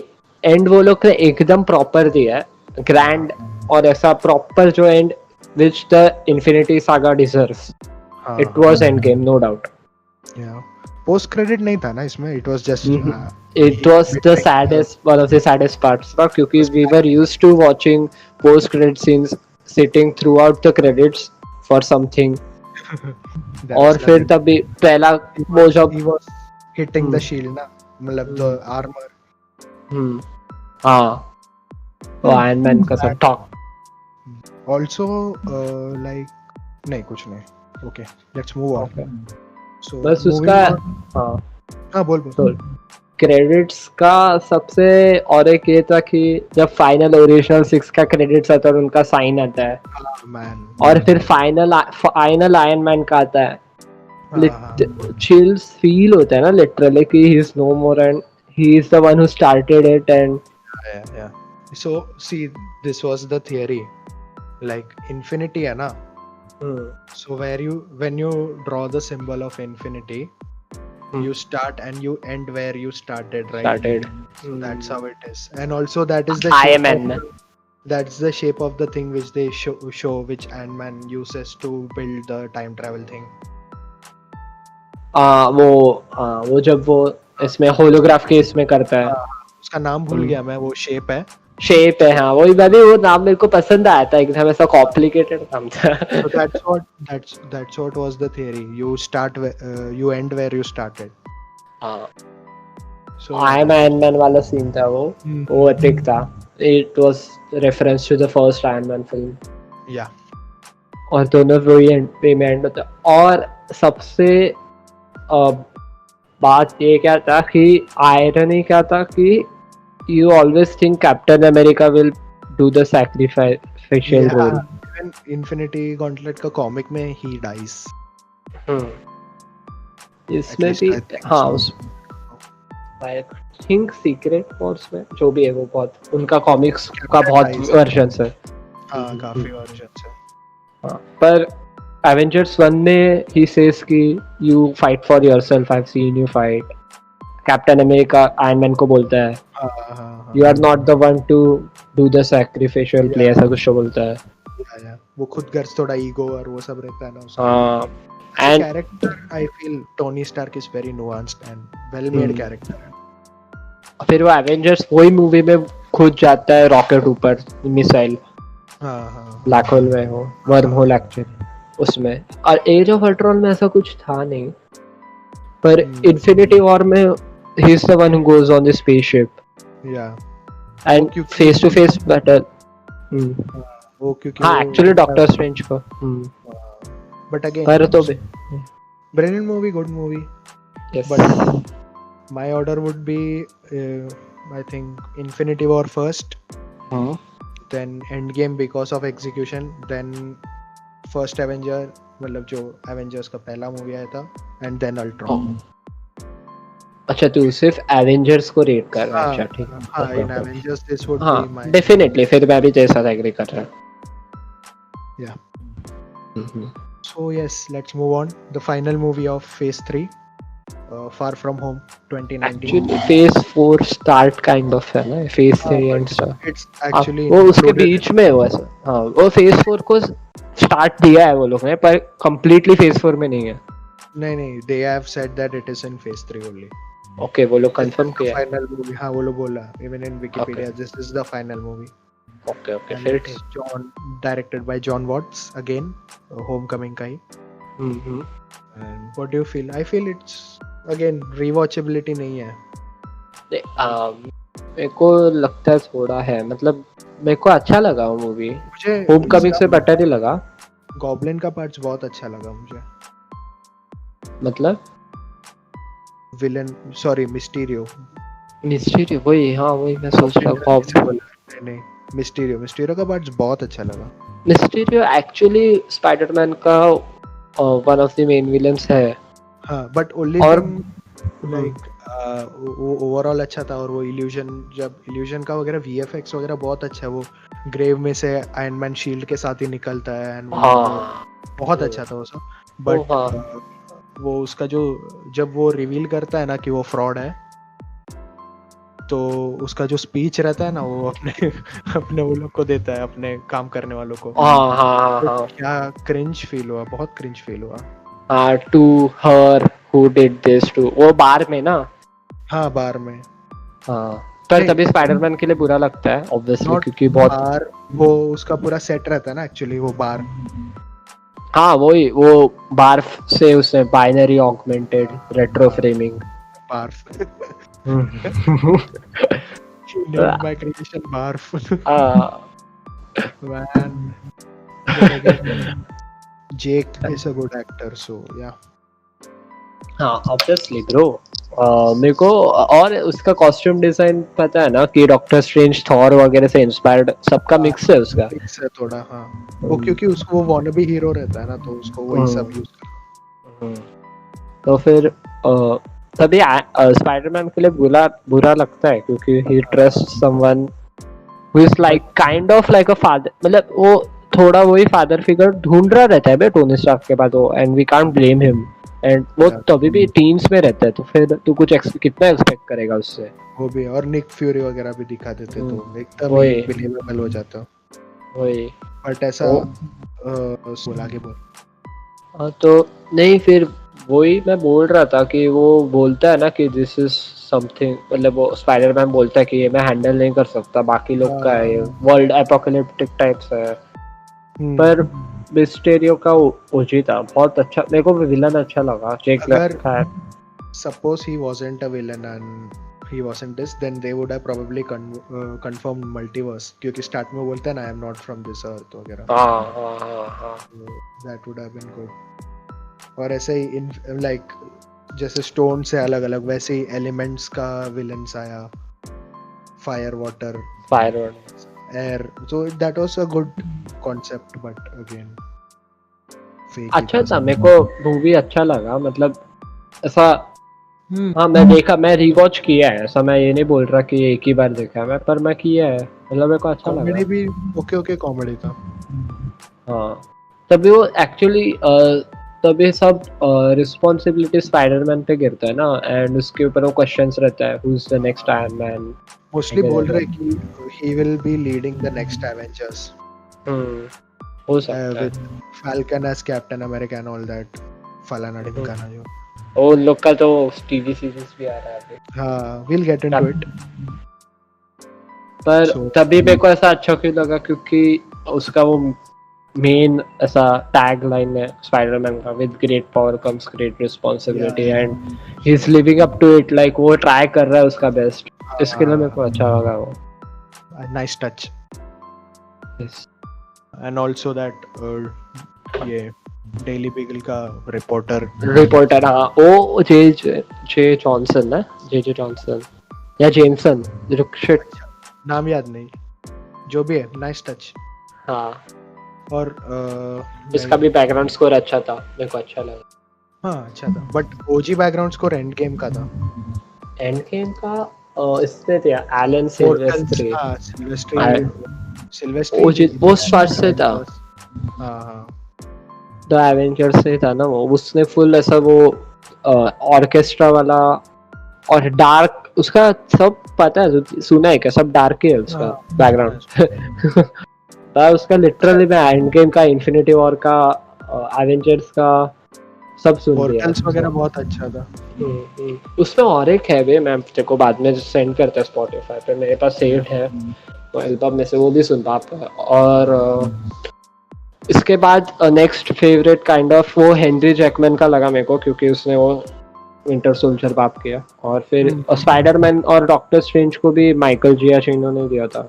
end वो लोग ने एकदम proper दिया है, grand और ऐसा proper जो end which the Infinity Saga deserves. It was Endgame, no doubt. Yeah. Post credit नहीं था ना इसमें, it was just it was the saddest, one of the saddest parts, क्योंकि we were used to watching post credit scenes sitting throughout the credits for something. और फिर तभी पहला वो जब he was hitting the shield ना, मतलब the armor. हाँ, वो Iron Man का सब talk. Also like नहीं कुछ नहीं. Okay, let's move on. Okay. So बस उसका हाँ बोल. क्रेडिट्स का सबसे और एक ये था कि जब फाइनल ओरिजिनल 6 का क्रेडिट्स आता है और उनका साइन आता है, और फिर फाइनल आयरन मैन का आता है, चिल्स फील होता है ना लिटरली कि he is no more and he is the one who started it. And so see, this was the theory, like infinity है ना. So when you draw the symbol of infinity, you start and you end where you started, right? So that's how it is. And also that is the that's the shape of the thing which they show which Ant-Man uses to build the time travel thing. वो जब वो इसमें होलोग्राफ के इसमें करता है, उसका नाम भूल गया मैं, वो शेप है. हाँ, वही मैं भी, वो नाम मेरे को पसंद आया था, एकदम ऐसा कॉम्प्लिकेटेड नाम था. So that's what was the theory. You start you end where you started. हाँ. So Iron Man वाला सीन था वो एपिक था. It was reference to the first Iron Man film. Yeah. और दोनों वही में एंड होता. और सबसे बात ये क्या था कि आयरनी क्या था कि you always think Captain America will do the sacrificial role. Even Infinity Gauntlet का कॉमिक में he dies. इसमें भी हाँ, उस I think Secret Wars में जो भी है वो बहुत उनका कॉमिक्स का बहुत वर्जन्स है. हाँ, काफी वर्जन्स है. हाँ, पर Avengers 1 में he says कि you fight for yourself, I've seen you fight. Captain America Iron Man को बोलता है हाँ हाँ you are not the one to do the sacrificial play, ऐसा कुछ तो बोलता है। हाँ, वो खुद घर थोड़ा ईगो और वो सब रहता है ना उसका। हाँ and and character I feel Tony Stark is very nuanced and well made character है। फिर वो एवेंजर्स वही मूवी में खुद जाता है रॉकेट ऊपर मिसाइल हाँ हाँ ब्लैक होल में, हो वर्म होल एक्चुअली उसमें। और एज ऑफ अल्ट्रॉन में ऐसा कुछ था नहीं, पर इन्फिनिटी वॉर में he is the one who goes on the spaceship या and face to face battle. वो क्योंकि हाँ एक्चुअली डॉक्टर स्ट्रेंज को बट अगेन पर तो brilliant movie, good movie, yes. but my order would be I think Infinity War first, then Endgame because of execution, then first Avenger मतलब जो Avengers का पहला मूवी आया था, and then Ultron. अच्छा तू सिर्फ एवेंजर्स को रेट कर रहा है? अच्छा ठीक है। हाँ in Avengers this would हाँ be my डेफिनेटली, फिर मैं भी तेरे साथ एग्री कर रहा हूँ। yeah. So yes, let's move on. The final movie of Phase 3, Far From Home, 2019. Actually, Phase 4 start kind of है ना, Phase 3 and stuff. It's actually वो उसके बीच में है वैसा। हाँ वो Phase 4 को start दिया है वो लोग ने, पर completely Phase 4 में नहीं है। नहीं, they have said that it is in Phase 3 only. Okay, वो लोग confirm किया। Final movie, हाँ वो लोग बोला, even in Wikipedia, this is the final movie. Okay, फिर ठीक। John directed by John Watts again, Homecoming का ही। And what do you feel? I feel it's again rewatchability नहीं है। मेरे को लगता है थोड़ा है, मतलब मेरे को अच्छा लगा वो मूवी, मुझे होमकमिंग से बेटर ही लगा। गॉब्लिन का पार्ट्स बहुत अच्छा लगा मुझे। मतलब विलन, सॉरी मिस्टीरियो वही, हाँ वही मैं सोच रहा हूँ। नहीं मिस्टीरियो का पार्ट्स बहुत अच्छा लगा। मिस्टीरियो एक्चुअली स्पाइडरमैन का one of the main villains है। हाँ बट ओनली लाइक वो ओवरऑल अच्छा था, और वो इल्यूजन का वगैरह वीएफएक्स वगैरह बहुत अच्छा है। वो ग्रेव में से आयरन मैन शील्ड के साथ ही निकलता है एंड बहुत अच्छा था वो सब। बट वो उसका जो जब वो रिवील करता है ना कि वो फ्रॉड है, तो उसका जो स्पीच रहता है ना वो अपने वो लोग को देता है, अपने काम करने वालों को। तो क्या क्रिंज फील हुआ, बहुत क्रिंज फील हुआ। To her who did this to, वो बार में ना। हाँ बार में। हाँ पर तभी स्पाइडरमैन के लिए बुरा लगता है ऑब्वियसली, क्योंकि बहुत बार वो उसका पूरा सेट रहता है ना एक्चुअली वो बार। हाँ वही, वो बार से उसने binary augmented retro framing bar my creation barf. Man, Jake is a good actor, so yeah. हाँ ऑब्वियसली ब्रो। मेरे को और उसका कॉस्ट्यूम डिजाइन पता है ना कि डॉक्टर स्ट्रेंज थॉर वगैरह से इंस्पायर्ड, सबका मिक्स है उसका। मिक्स है थोड़ा। हाँ वो क्योंकि उसको वो वानबी हीरो रहता है ना, तो उसको वही सब यूज करता। तो फिर तभी स्पाइडरमैन के लिए बुरा लगता है, क्योंकि he trust someone who is like kind of like a father, मतलब वो थोड़ा वही फादर फिगर ढूंढ रहा रहता है बे टोनी स्टार्क के बाद वो, and we can't blame him, and वो तभी भी टीम्स में रहता है, तो फिर तू कुछ कितना एक्सपेक्ट करेगा उससे। वो भी, और निक फ्यूरी वगैरह भी दिखा देते तो एकदम बिलीवेबल हो जाता। वही बट ऐसा बोला के बोल तो नहीं, फिर वही मैं बोल रहा था कि वो बोलता है ना कि दिस इज समथिंग, मतलब वो स्पाइडरमैन बोलता है कि ये मैं हैंडल नहीं कर सकता, बाकी लोग का है, वर्ल्ड एपोकलिप्टिक टाइप्स है। पर मिस्टीरियो का ओजी था, बहुत अच्छा, मेरे को विलन अच्छा लगा। जेक लगा है, suppose he wasn't a villain and he wasn't this, then they would have probably confirmed multiverse, क्योंकि स्टार्ट में बोलता है ना I am not from this earth वगैरह। हाँ that would have been good। और ऐसे ही लाइक जैसे स्टोन से अलग अलग वैसे ही एलिमेंट्स का विलन्स आया, fire water air, so that was a good concept, but again अच्छा था। मेरे को मूवी अच्छा लगा, मतलब ऐसा हाँ मैं रीवॉच किया है, ऐसा मैं ये नहीं बोल रहा कि एक ही बार देखा है मैं, पर मैं किया है, मतलब मेरे को अच्छा लगा। कॉमेडी भी ओके कॉमेडी था। हाँ तभी वो एक्चुअली तभी सब रिस्पॉन्सिबिलिटी स्पाइडरमैन पे गिरता है ना, एंड उसके ऊपर वो क्वेश्चंस रहता है who is the next iron man. Mostly बोल रहे हैं कि he will be leading the next Avengers हो सकता है with Falcon as Captain America and all that फलाना ढिमकाना जो। उन लोग का तो टीवी सीरीज भी आ रहा है अभी। हाँ, we'll get into it। पर तभी मेरे को ऐसा अच्छा क्यों लगा क्योंकि उसका वो मेन ऐसा टैग लाइन है स्पाइडरमैन का, with great power comes great responsibility and he is living up to it, like वो ट्राई कर रहा है उसका बेस्ट। इसके लिए मेरे को अच्छा लगा वो। Nice touch. And also that ये डेली बीगल का रिपोर्टर हाँ वो जे जॉनसन है, जे जॉनसन या जेमसन, शिट नाम याद नहीं, जो भी है। Nice touch. हाँ, और इसका भी बैकग्राउंड स्कोर अच्छा था, मेरे को अच्छा लगा। हाँ अच्छा था, but OG background score end game का था। एंड गेम का इससे था एलन सिल्वेस्ट्री। हाँ सिल्वेस्ट्री वो स्टार्ट से था। हाँ द एवेंजर्स से था ना वो, उसने फुल ऐसा वो ऑर्केस्ट्रा वाला और डार्क, उसका सब पता है, सुना है क्या, सब डार्क है उसका बैकग्राउंड। उसका लिटरली मैं एंड गेम का, इन्फिनिटी वॉर का, एवेंजर्स का सब सुन लिया। पोर्टल्स वगैरह बहुत अच्छा था। उसमें और एक है वे, मैं तेरे को बाद में सेंड करता है स्पॉटिफाई पे, मेरे पास सेव्ड है तो एल्बम में से, वो भी सुन पाता है। और इसके बाद नेक्स्ट फेवरेट काइंड ऑफ वो हेनरी जैकमैन का लगा मेरे को, क्योंकि उसने वो विंटर सोल्जर बाप किया। और फिर स्पाइडरमैन और डॉक्टर स्ट्रेंज को भी माइकल जियाचिनो ने दिया था।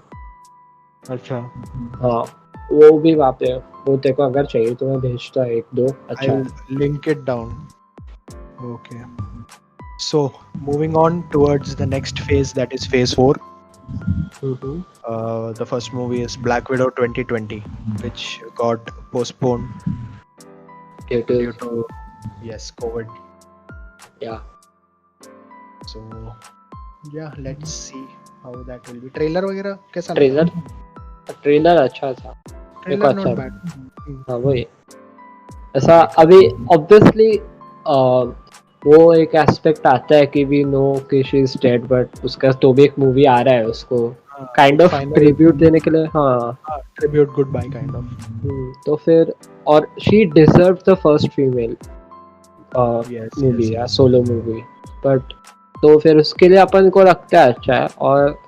अच्छा हाँ, वो भी वहाँ पे, वो तेरे को अगर चाहिए तो मैं भेजता एक दो। अच्छा, link it down. Okay, so moving on towards the next phase, that is phase 4. The first movie is Black Widow 2020, which got postponed due to COVID. Yeah. So yeah, let's see how that will be. Trailer वगैरह कैसा लगा? ट्रेलर अच्छा था, Trailer not bad. हाँ वही ऐसा। अभी ऑब्वियसली वो एक एस्पेक्ट आता है कि वी नो कि शी इज डेड, बट उसका तो भी एक मूवी आ रहा है उसको काइंड ऑफ ट्रिब्यूट देने के लिए। हाँ, tribute good bye kind of. तो फिर और she deserve the first female movie या सोलो मूवी, बट तो फिर उसके लिए अपन को लगता है अच्छा है। और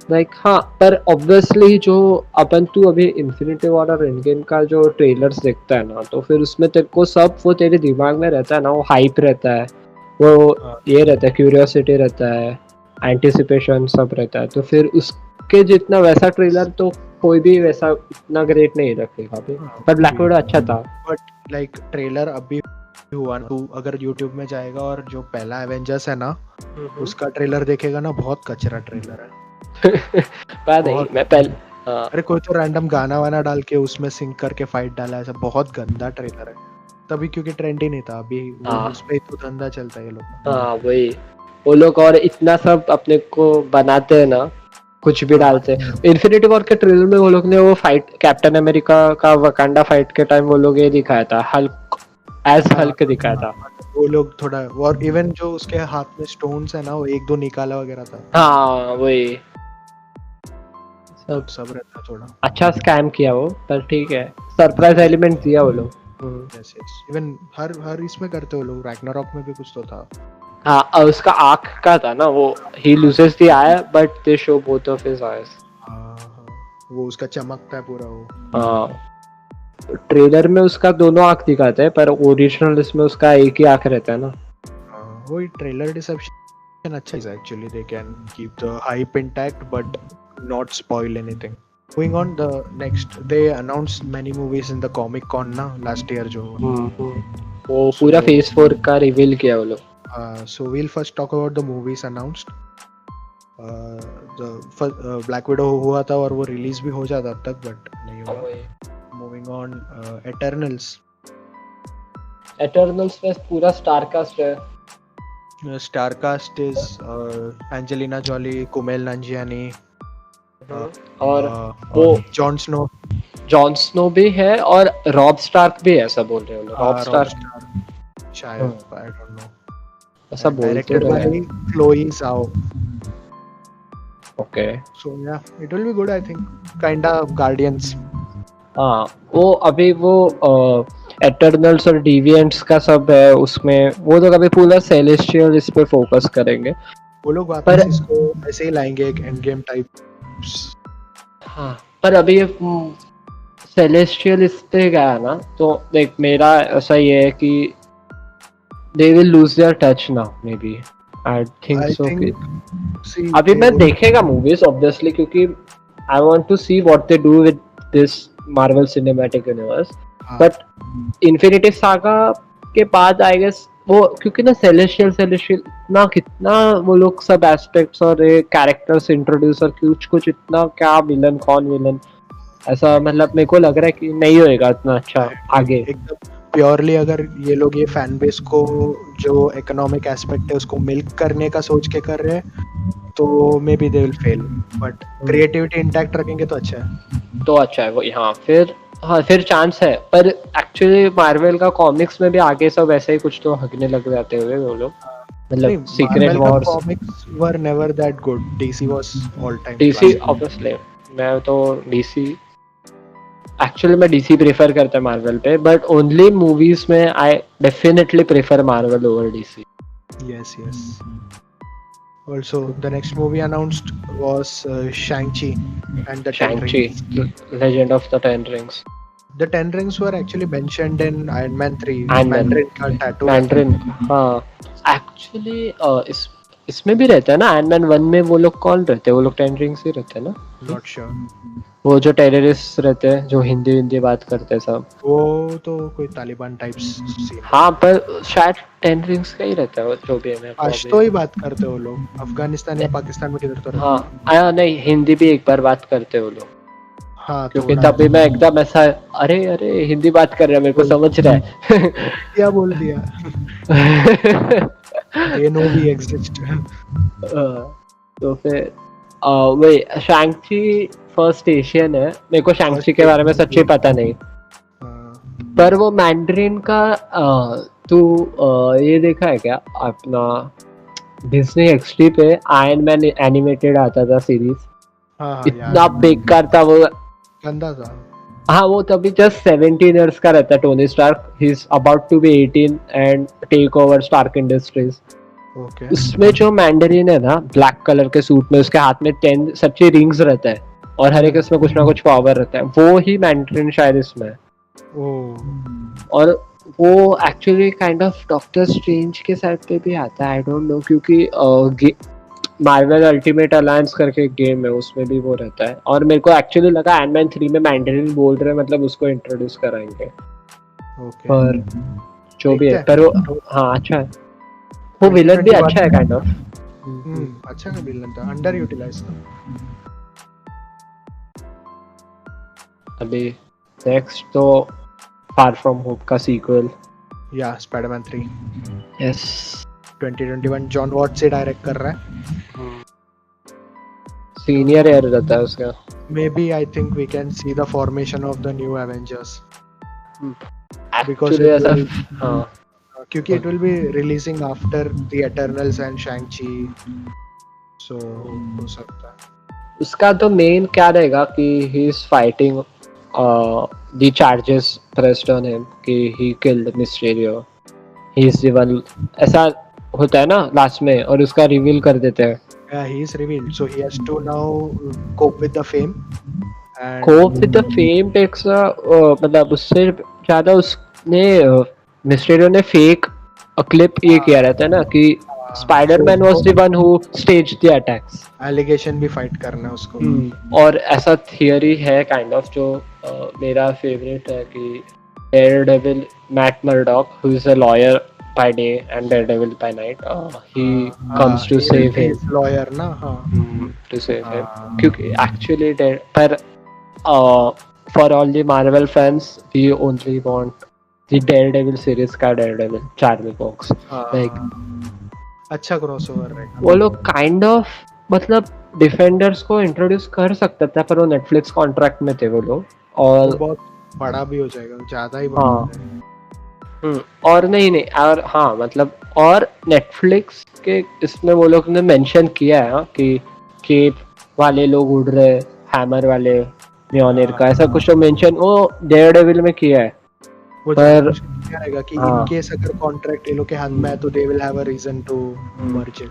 लाइक हाँ, पर ऑब्वियसली जो अपन तू अभी इन्फिनिटी वॉर और एंड गेम का जो ट्रेलर्स देखता है ना, तो फिर उसमें तेरे को सब वो तेरे दिमाग में रहता है ना, वो हाइप रहता है, वो ये रहता है, क्यूरियोसिटी रहता है, एंटिसिपेशन सब रहता है। तो फिर उसके जितना वैसा ट्रेलर तो कोई भी वैसा इतना ग्रेट नहीं रखेगा अभी। पर ब्लैक विडो अच्छा था। बट लाइक ट्रेलर अभी हुआ ना, तू अगर YouTube में जाएगा और जो पहला एवेंजर्स है ना उसका ट्रेलर देखेगा ना, बहुत कचरा ट्रेलर है। मैं पहले अरे कोई तो रैंडम गाना वाना डाल के उसमें सिंक करके फाइट डाला है, ऐसा बहुत गंदा ट्रेलर है। तभी क्योंकि ट्रेंड ही नहीं था, अभी उस पे तो धंधा चलता है ये लोग। हाँ वही, वो लोग और इतना सब अपने को बनाते हैं ना, कुछ भी डालते हैं। इन्फिनिटी वॉर के ट्रेलर में वो लोग ने वो फाइट कैप्टन अमेरिका का वकांडा फाइट के टाइम वो लोग ये दिखाया था, हल्क एज हल्क दिखाया था। वो लोग थोड़ा, और इवन जो उसके हाथ में स्टोन्स है ना, वो एक दो निकाला वगैरह था। हाँ वही सब रहता थोड़ा। अच्छा स्कैम किया वो, पर ठीक है, सरप्राइज एलिमेंट दिया वो लोग। इवन हर इसमें करते वो लोग, रैग्नारॉक में भी कुछ तो था। हाँ, उसका आँख का था ना वो, he loses the eye but they show both of his eyes। वो उसका चमकता है पूरा वो। हाँ, ट्रेलर में उसका दोनों आँख दिखाते हैं, पर ओरिजिनल इसमें उसका एक ही आँख रहता है ना। वही ट्रेलर डिसेप्शन अच्छा है actually, they can keep the hype intact but not spoil anything. Going on the next, they announced many movies in the Comic Con na last year जो वो पूरा Phase 4 का रिवील किया वो लोग। So we'll first talk about the movies announced. The Black Widow हुआ था और वो रिलीज भी हो जाता अब तक, बट नहीं हुआ। Moving on, Eternals में पूरा स्टार कास्ट है। Star cast is Angelina Jolie, Kumail Nanjiani और वो जॉन जॉन स्नो भी है और रॉब स्टार्क भी है, ऐसा बोल रहे हो रॉब स्टार्क शायद, आई डोंट नो, ऐसा बोल तो डायरेक्टेड रहे हैं। बाय क्लोई जाओ। ओके सो या it will be good, I think, kinda guardians. हाँ, वो अभी वो एटर्नल्स और डिविएंट्स का सब है उसमें, वो तो कभी पूरा सेलेस्टियल इस पे फोकस करेंगे। वो लोग वापस इसको ऐसे ही लाएंगे, एक एंड गेम टाइप। हाँ, पर अभी ये सेलेस्टियल इस पे गया ना, तो देख मेरा ऐसा ये है कि they will lose their touch now, maybe I think so. अभी मैं देखेगा मूवीज ऑब्वियसली, क्योंकि I want to see what they do with this Marvel Cinematic Universe, but infinity saga के बाद आई गेस वो, क्योंकि ना सेलेस्टियल ना कितना वो लोग सब एस्पेक्ट्स और कैरेक्टर्स इंट्रोड्यूस और कुछ इतना, क्या विलन कौन विलन, ऐसा मतलब मेरे को लग रहा है कि नहीं होएगा इतना अच्छा आगे। एकदम प्योरली अगर ये लोग ये फैन बेस को जो इकोनॉमिक एस्पेक्ट है उसको मिल्क करने का सोच के कर रहे हैं तो may be they will fail, but creativity intact रखेंगे तो अच्छा है। तो अच्छा है वो, हाँ फिर चांस है। पर एक्चुअली मार्वल का कॉमिक्स में भी आगे सब ऐसे ही कुछ तो हगने लग जाते हुए वो लोग, मतलब secret Wars. Comics were never that good, DC was all time DC obviously, मैं तो डीसी एक्चुअली मैं डीसी प्रेफर करता है मार्वल पे, बट ओनली मूवीज में I definitely prefer Marvel over DC. Yes, yes. Also, the next movie announced was Shang-Chi and the Ten Shang-Chi, Rings. Legend of the Ten Rings. The Ten Rings were actually mentioned in Iron Man 3. Mandarin का tattoo. Mandarin, हाँ एक्चुअली इसमें भी रहता है ना, आयरन मैन 1 में वो लोग कौन रहते हैं, वो लोग 10 रिंग्स ही रहते हैं ना। Not sure. वो जो टेररिस्ट रहते हैं जो हिंदी बात करते हैं सब, वो तो कोई तालिबान टाइप्स सीन। हाँ पर शायद 10 रिंग्स का ही रहता है वो, जो भी है। आज तो ही बात करते हो लोग, अफगानिस्तान या पाकिस्तान में किधर तो रहते। हाँ नहीं, हिंदी भी एक बार बात करते हो लोग। हाँ, क्योंकि तभी मैं एकदम ऐसा अरे हिंदी बात कर रहा है, मेरे को समझ रहा है। क्या बोल दिया। They know we exist. तो फिर वही शैंग-ची फर्स्ट एशियन है, मेरे को शैंग-ची के बारे में सच्ची पता नहीं। पर वो मैंड्रिन का तू ये देखा है क्या अपना डिज्नी एक्सटी पे आयरन मैन एनिमेटेड आता था सीरीज, इतना बेकार था वो, गंदा था। हाँ वो तभी जस्ट 17 इयर्स का रहता है Tony Stark, he is about to be 18 and take over Stark Industries. उसमें जो मैंडरिन है ना ब्लैक कलर के सूट में, उसके हाथ में 10 सच्चे रिंग्स रहता है और हर एक उसमें कुछ ना कुछ पावर रहता है, वो ही मैंडरिन शायद इसमें। और वो actually kind of doctor strange के साइड पे भी आता है, आई डोंट नो, क्योंकि मार्वल अल्टीमेट अलायंस करके एक गेम है उसमें भी वो रहता है। और मेरे को एक्चुअली लगा आयरन मैन 3 में मैंडरिन बोल रहे हैं, मतलब उसको इंट्रोड्यूस कराएंगे। पर जो भी है, पर वो हाँ अच्छा है, वो विलन भी अच्छा है काइंड ऑफ। अच्छा है विलन था, अंडर यूटिलाइज था। अभी नेक्स्ट तो फार फ्रॉम होप का सीक्वल, या स्पाइडरमैन 3। यस 2021 जॉन वॉट से डायरेक्ट कर रहा है। सीनियर ईयर रहता है उसका। Maybe I think we can see the formation of the new Avengers. Because क्योंकि it will be releasing after the Eternals and Shang-Chi, so हो सकता है। उसका तो मेन क्या रहेगा कि he is fighting the charges pressed on him कि he killed Mysterio, he is the one, ऐसा होता है ना लास्ट में, और उसका रिवील कर देते हैं। Yeah, he is revealed, so he has to now cope with the fame. And cope with the fame takes मतलब उससे ज़्यादा उसने मिस्टेरियो ने फेक क्लिप ये किया रहता है ना कि Spider Man was the one who staged the attacks, allegation भी फाइट करना है उसको। और ऐसा थियरी है काइंड ऑफ जो मेरा फेवरेट है कि Daredevil Matt Murdock who is a lawyer by day and Daredevil by night, he comes to save him, lawyer na to save him, क्योंकि actually पर for all the Marvel fans we only want the Daredevil series का Daredevil Charlie Cox, like अच्छा क्रॉसओवर रहेगा। वो लोग काइंड ऑफ मतलब डिफेंडर्स को इंट्रोड्यूस कर सकता था, पर वो नेटफ्लिक्स कॉन्ट्रैक्ट में थे वो लोग, और बहुत बड़ा भी हो जाएगा, ज्यादा ही बड़ा हो जाएगा। और नहीं और हाँ मतलब और नेटफ्लिक्स के इसमें वो लोग ने मेंशन किया है कि केप वाले लोग उड़ रहे, हैमर वाले म्योनिर का ऐसा कुछ तो मेंशन वो डेयरडेविल में किया है। वो पर क्या रहेगा कि हाँ, इन केस अगर कॉन्ट्रैक्ट ये लोग के हाथ में है तो they will have a reason to merge it.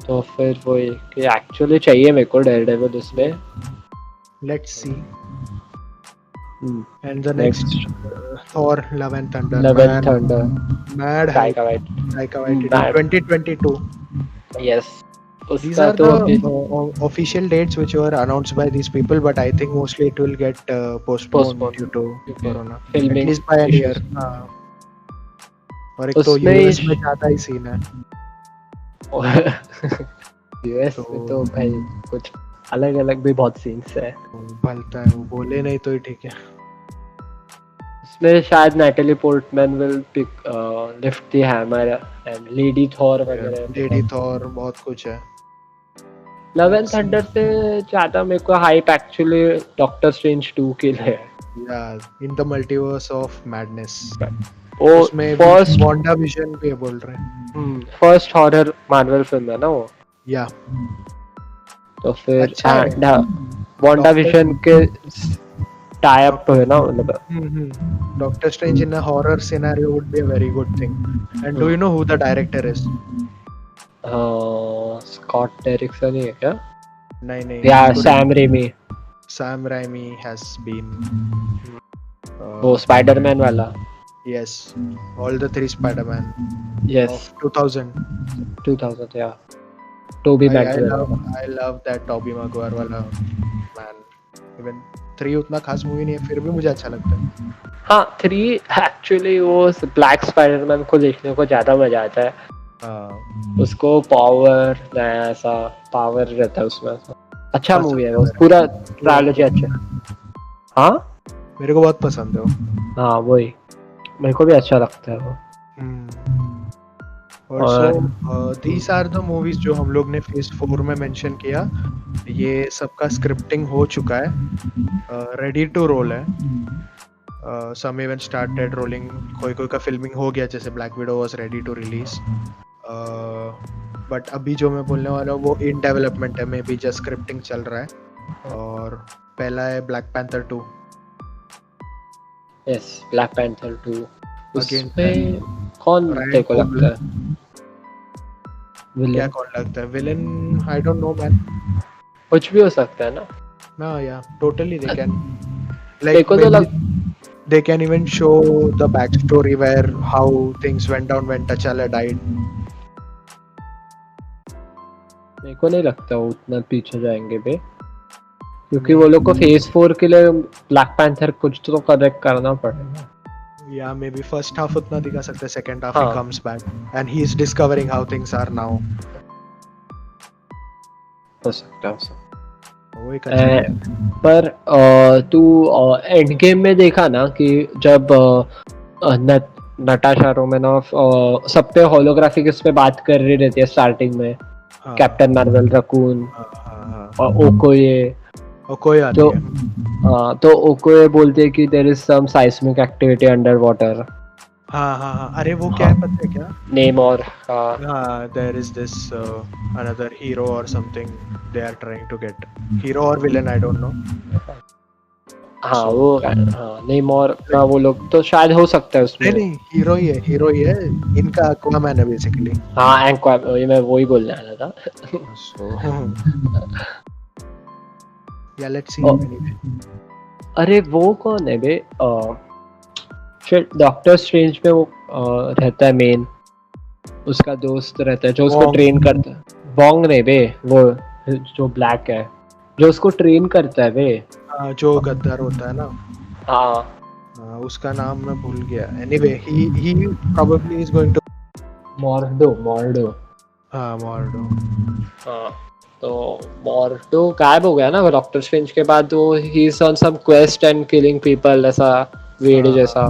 तो फिर वो कि एक्चुअली चाहिए मेरे को डेयरडेविल उसमें। Let's see. And the next Thor Love and Thunder. Mad hype, Taika Waititi 2022। Yes, These उसका are तो the official dates which were announced by these people, but I think mostly it will get postponed due to corona. At least by a year. और एक तो यूएस में ज्यादा ही सीन है। यूएस में तो भाई कुछ अलग अलग भी बहुत सीन्स है। भलता है वो, बोले नहीं तो ही ठीक है। उसमें शायद Natalie Portman will pick lift the hammer and lady Thor वगैरह। लेडी थॉर बहुत कुछ है। लव एंड थंडर से ज्यादा मेरे को हाइप एक्चुअली डॉक्टर स्ट्रेंज 2 के लिए है। या in the multiverse of madness. उसमें फर्स्ट वांडा विजन भी बोल रहे हैं। फर्स्ट हॉरर मार्वल फिल्म है ना वो। या तो फिर वांडा विजन के टाई अप है ना मतलब। Doctor Strange in a horror scenario would be a very good thing. And do you know who the director is? Scott Derrickson है क्या? नहीं या Sam Raimi. Sam Raimi has been वो स्पाइडरमैन वाला। Yes, all the 3 Spider-Man. Yes. Of 2000. 2000 yeah. Tobey Maguire. I love that Tobey Maguire वाला man. Even 3 उतना खास मूवी नहीं है, फिर भी मुझे अच्छा लगता है। हाँ 3 एक्चुअली वो ब्लैक स्पाइडरमैन को देखने को ज्यादा मजा आता है। उसको पावर नया ऐसा पावर रहता है उसमें। अच्छा मूवी है वो, पूरा ट्रायलॉजी अच्छा है। हाँ मेरे को बहुत पसंद है वो। हाँ वही मेरे को भी अच्छा लगता है वो। और these are the movies जो हम लोग ने फेज 4 में मेंशन किया, ये सबका स्क्रिप्टिंग हो चुका है, रेडी टू रोल है। some even started rolling, कोई का फिल्मिंग हो गया, जैसे Black Widow was ready to release. But अभी जो मैं बोलने वाला हूँ वो इन डेवलपमेंट है, मे बी जस्ट स्क्रिप्टिंग चल रहा है। और पहला है black panther 2। Yes black panther 2। उसमें कौन तेरे को लगता है विलन? क्या कौन लगता है villain? I don't know man, कुछ भी हो सकता है ना। ना या totally they can like they can even show the backstory where how things went down when T'Challa died. मेरे को नहीं लगता वो उतना पीछे जाएंगे बे, क्योंकि वो लोग को फेज 4 के लिए ब्लैक पैंथर कुछ तो करेक्ट करना पड़ेगा। या मे बी फर्स्ट हाफ उतना दिखा सकते हैं, second half he comes back and he is discovering how things are now. हो सकता है वो एक पर तू एंड गेम में देखा ना कि जब नटाशा रोमानोफ सब पे होलोग्राफिक इस पे बात कर रही रहती है स्टार्टिंग में, कैप्टन मार्वल, रकून और ओकोये आती है। तो ओकोये बोलते हैं कि there is some seismic activity under water. हाँ अरे वो क्या है पता है क्या? नेमोर। there is this another hero or something they are trying to get, hero or villain I don't know। हाँ वो नेमोर का वो लोग तो शायद हो सकता है उसमें। नहीं हीरो ही है इनका, एक्वामैन है बेसिकली। हाँ एक्वामैन, मैं वही बोलने वाला था। या लेट्स सी। अरे वो कौन है बे? डॉक्टर स्ट्रेंज में वो रहता है मेन, उसका दोस्त रहता है जो उसको ट्रेन करता है। वोंग नहीं बे, वो जो ब्लैक है जो उसको ट्रेन करता है बे, जो गद्दार होता है ना। हाँ उसका नाम मैं भूल गया। Anyway he probably is going to Mordo. हाँ मॉर्डो। हाँ तो मॉर्डो गायब हो गया ना डॉक्टर स्ट्रेंज के बाद। वो he is on some quest and killing people, ऐसा वेड जैसा।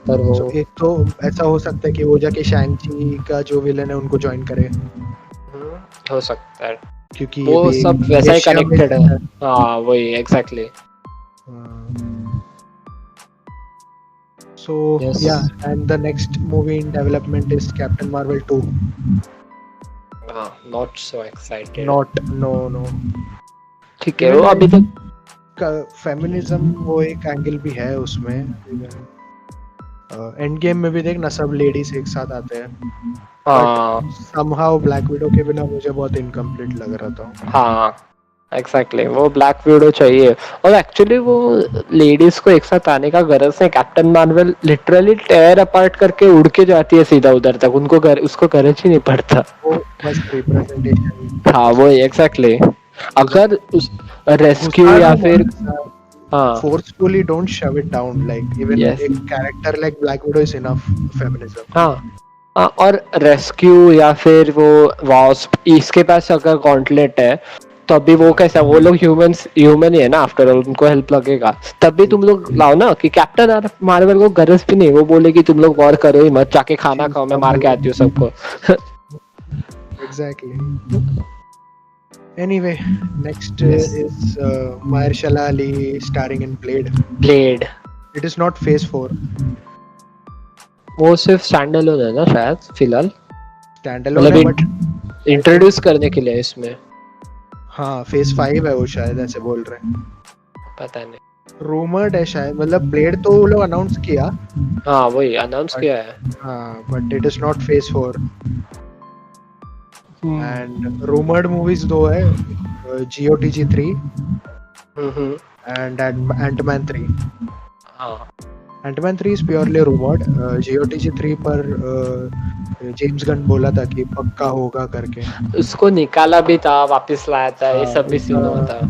पर वो एक तो ऐसा हो सकता है कि वो जाके शैंग-ची का जो विलन है उनको ज्वाइन करे। हो सकता है क्योंकि वो सब वैसा ही कनेक्टेड है। हाँ वही exactly. So Yes. yeah, and the next movie in development is Captain Marvel 2. Not so excited. No. ठीक है, Even वो अभी तक फेमिनिज्म वो एक एंगल भी है उसमें. एंड गेम में भी देख ना, सब लेडीज एक साथ आते हैं. बट समहाउ ब्लैक विडो के बिना मुझे बहुत इनकम्प्लीट लग रहा था. हाँ एग्जैक्टली वो ब्लैक विडो चाहिए. और एक्चुअली वो लेडीज को एक साथ आने का गरज नहीं. कैप्टन मार्वल लिटरली टेयर अपार्ट करके उड़ के जाती है सीधा उधर तक. उसको गरज ही नहीं पड़ता. वो बस रिप्रेजेंटेशन. हाँ वो एग्जैक्टली. अगर उस रेस्क्यू या फिर forcefully don't shove it down, like even Yes. a character like Black Widow is enough feminism. हाँ और रेस्क्यू या फिर वो वास्प, इसके पास अगर गॉन्टलेट है तो अभी वो कैसा, वो लोग ह्यूमन ही है ना आफ्टर ऑल, उनको हेल्प लगेगा. तभी तुम लोग लाओ ना कि कैप्टन मार्वल को गरज भी नहीं. वो बोलेगी तुम लोग वॉर करो ही मत, जाके खाना खाओ, मैं मार के आती हूँ सबको. Exactly. Anyway, next is Mahershala Ali starring in Blade. It is not Phase 4. वो सिर्फ स्टैंडअलोन है ना शायद फिलहाल. Standalone है, but इंट्रोड्यूस करने के लिए इसमें. हाँ Phase 5 है वो शायद, ऐसे बोल रहे हैं. पता नहीं. Rumored है शायद, मतलब Blade तो वो लोग अनाउंस किया. हाँ वही अनाउंस किया है. हाँ, but it is not Phase 4. And rumored movies दो है, GOTG 3 and Ant-Man 3. Ant-Man 3 is purely rumored. GOTG 3 पर जेम्स गन बोला था कि पक्का होगा करके. उसको निकाला भी था, वापस लाया था, ये सब भी सीन हुआ था.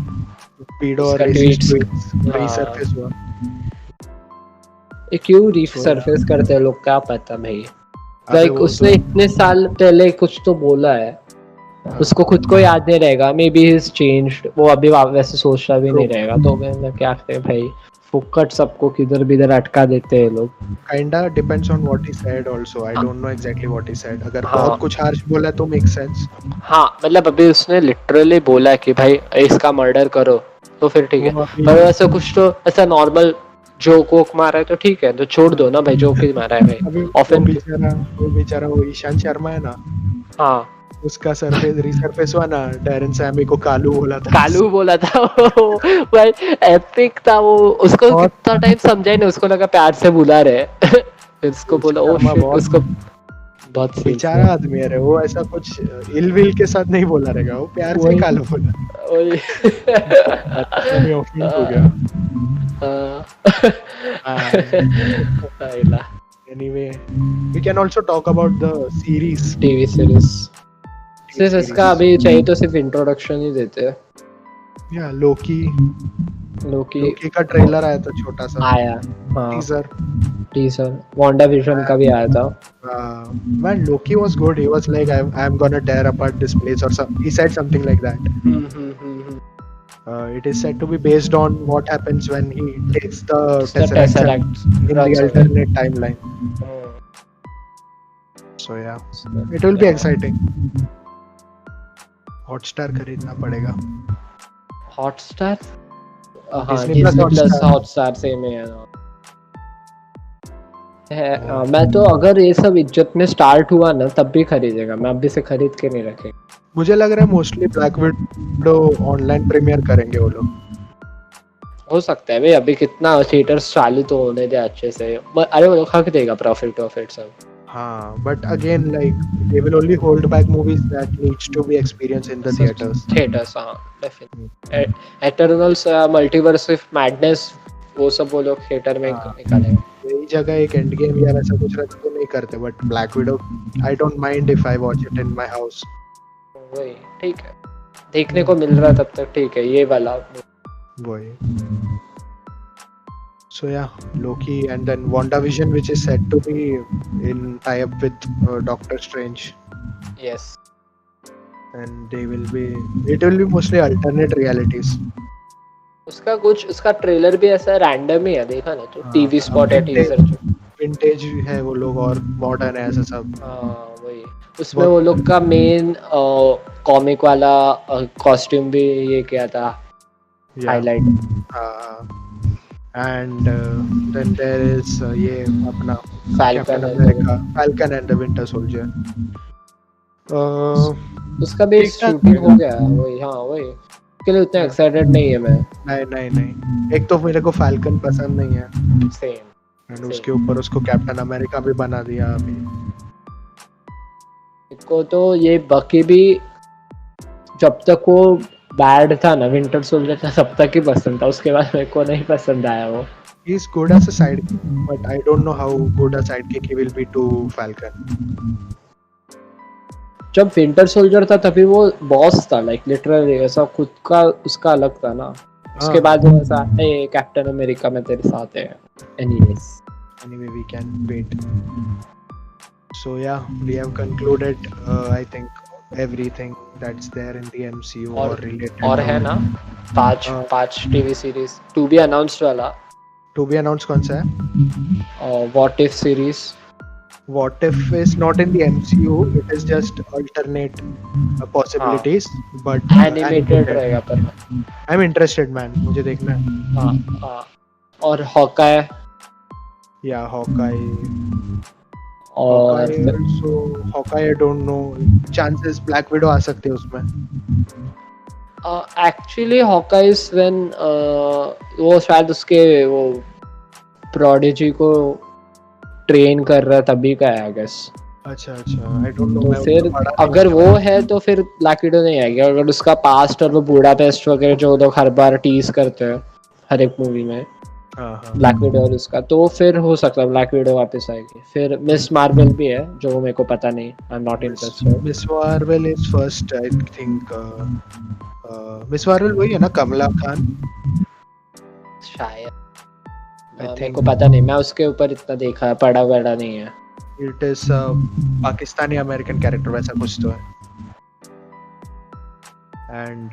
पीडो और रीसर्फेस हुआ. क्यों रीसर्फेस करते हैं लोग, क्या पता भाई. लाइक उसने इतने साल पहले कुछ तो बोला है, उसको खुद को याद नहीं रहेगा. May be he is changed. वो अभी वैसे सोचता भी नहीं रहेगा. तो मैं क्या कहते भाई, फुकट सबको किधर बिधर अटका देते हैं लोग. Kinda depends on what he said also. I don't know exactly what he said. अगर बहुत कुछ हार्श बोला तो make sense. हाँ मतलब अभी उसने लिटरली बोला है कि भाई इसका मर्डर करो, तो फिर ठीक है. पर ऐसा कुछ तो ऐसा नॉर्मल जोक वोक मारा है तो ठीक है, तो छोड़ दो ना भाई. जोक ही मारा है भाई. ऑफन बेचारा वो ईशान शर्मा है ना, हाँ उसका रीसर्फेस हुआ ना, डैरेन सैमी को कालू बोला था. भाई एपिक था वो. उसको कितना टाइम समझा ही नहीं, उसको लगा प्यार से बुला रहे. फिर उसको बोला ओ शिट. उसको बहुत बेचारा आदमी है वो, ऐसा कुछ इल विल के साथ नहीं बोला रहेगा, वो प्यार से कालू बोला. मैं ऑफेंड हो गया. Anyway, we can also talk about the TV series. सिर्फ इसका अभी चाहिए तो सिर्फ इंट्रोडक्शन ही देते हैं. या लोकी का ट्रेलर आया था, छोटा सा आया. टीजर वांडा विजन का भी आया था. Man, Loki was good. He was like, I'm gonna tear apart this place or something. He said something like that. It is said to be based on what happens when he takes the Tesseract in the alternate timeline. So yeah, it will be exciting. Hotstar खरीदना पड़ेगा. Hotstar? हाँ, Disney Plus Hotstar सेम है. मैं तो अगर ये सब इज्जत में स्टार्ट हुआ ना तब भी खरीदेगा. मैं अभी से खरीद के नहीं रखेगा. मुझे लग रहा है mostly Black Widow online premiere करेंगे वो लोग. हो सकता है भाई. अभी कितना थिएटर्स चालू तो होने दे अच्छे से. अरे वो लोग हक देगा प्रॉफिट सब. हाँ, but again, like they will only hold back movies that needs to be experienced in the theaters. हाँ, definitely. Eternals, Multiverse of Madness, वो सब वो लोग थिएटर में निकालेंगे. यही जगह एक एंड गेम या वैसा कुछ रहता तो नहीं करते, but Black Widow, I don't mind if I watch it in my house. वही ठीक है, देखने को मिल रहा तब तक ठीक है. ये वाला वही. So yeah, Loki and then WandaVision, which is said to be in tie-up with Doctor Strange. Yes. And it will be mostly alternate realities. उसका ट्रेलर भी ऐसा रैंडम ही है, देखा ना तो. टीवी स्पॉट है टीजर जो. विंटेज है वो लोग और मॉडर्न है ऐसा सब. हाँ वही. उसमें वो लोग का मेन कॉमिक वाला कॉस्ट्यूम भी ये किया था हाईलाइट. हाँ. and then there is ये अपना falcon captain America, falcon and the winter soldier. उसका भी ठीक ठाक शूटिंग हो रहेगा। गया है, वही हाँ वही उसके लिए उतना एक्साइटेड नहीं है मैं। नहीं नहीं नहीं, एक तो मेरे को फैल्कन पसंद नहीं है सेम एंड उसके ऊपर उसको कैप्टन अमेरिका भी बना दिया अभी। को तो ये बकी भी जब तक वो बैड था ना विंटर सोल्जर था तब तक ही पसंद था, उसके बाद मेरे को नहीं पसंद आया वो। He is good as a sidekick, but I don't know how good a sidekick he will be to Falcon. जब विंटर सोल्जर था तभी वो बॉस था, लाइक लिटरली ऐसा खुद का उसका अलग था ना। उसके बाद वो ऐसा कैप्टन अमेरिका में तेरे साथ है। Anyways Anyway, we can wait. So yeah, we have concluded I think everything that's there in the MCU or related. और है ना पांच TV series to be announced वाला। To be announced कौन सा है? What If series. What If is not in the MCU, it is just alternate possibilities, but animated रहेगा पर। I'm interested man, मुझे देखना है। हाँ और Hawkeye Yeah, Hawkeye. और so Hawkeye I don't know, chances Black Widow आ सकते हैं उसमें। एक्चुअली Hawkeye when वो शायद उसके वो प्रोडिजी को ट्रेन कर रहा तभी का है आई गेस। अच्छा आई डोंट नो। तो फिर अगर वो है तो फिर ब्लैक विडो नहीं आएगी। अगर उसका पास्ट और वो बूडापेस्ट वगैरह जो लोग हर बार टीज करते हैं हर एक मूवी में ब्लैक विडो और उसका, तो फिर हो सकता है ब्लैक विडो वापस आएगी। फिर मिस मार्वल भी है जो मेरे को पता नहीं, I am not interested. Miss Marvel is first I think. Miss Marvel वही है ना कमला खान शायद, मेरे को पता नहीं, मैं उसके ऊपर इतना देखा पढ़ा वड़ा नहीं है। It is Pakistani American character वैसा कुछ तो है and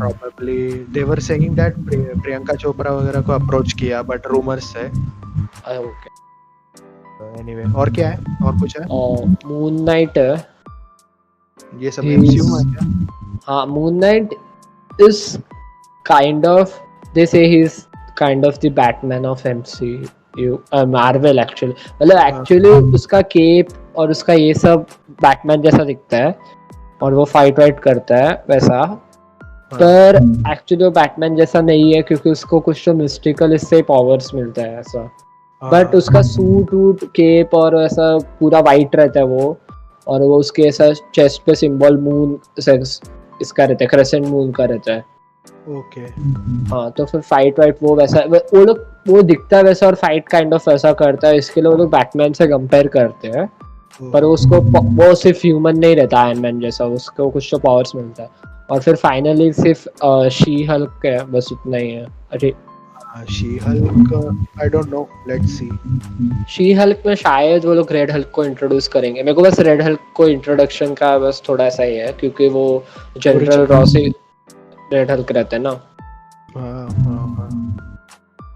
probably they were saying that Priyanka Chopra वगैरह को अप्रोच किया बट रूमर्स है। ओके एनीवे और क्या है और कुछ है? मून नाइट है ये सब एमसीयू में है क्या? हाँ Moon Knight is kind of they say he is kind of the Batman of MCU Marvel actually. मतलब एक्चुअली उसका केप और उसका ये सब बैटमैन जैसा दिखता है और वो फाइट वाइट करता है वैसा, पर एक्चुअली वो बैटमैन जैसा नहीं है क्योंकि उसको कुछ तो मिस्टिकल इससे पावर्स मिलता है ऐसा। बट उसका सूट वूट केप और ऐसा पूरा वाइट रहता है वो, और वो उसके ऐसा चेस्ट पे सिंबल मून इसका रहता है, क्रेसेंट मून का रहता है। ओके हाँ तो फिर फाइट वाइट वो वैसा वो लोग वो दिखता है वैसा और फाइट काइंड ऑफ वैसा करता है, इसके लिए वो लोग बैटमैन से कंपेयर करते हैं। पर उसको वो सिर्फ ह्यूमन नहीं रहता आयरन मैन जैसा, उसको कुछ तो पावर्स मिलता है। और फिर फाइनली सिर्फ शी हल्क है, बस उतना ही है। अरे she Hulk I don't know, let's see. She Hulk में शायद वो लोग रेड हल्क को इंट्रोड्यूस करेंगे। मेरे को बस रेड हल्क को इंट्रोडक्शन का बस थोड़ा सा ही है क्योंकि वो जनरल रॉसी रेड हल्क रहते हैं ना।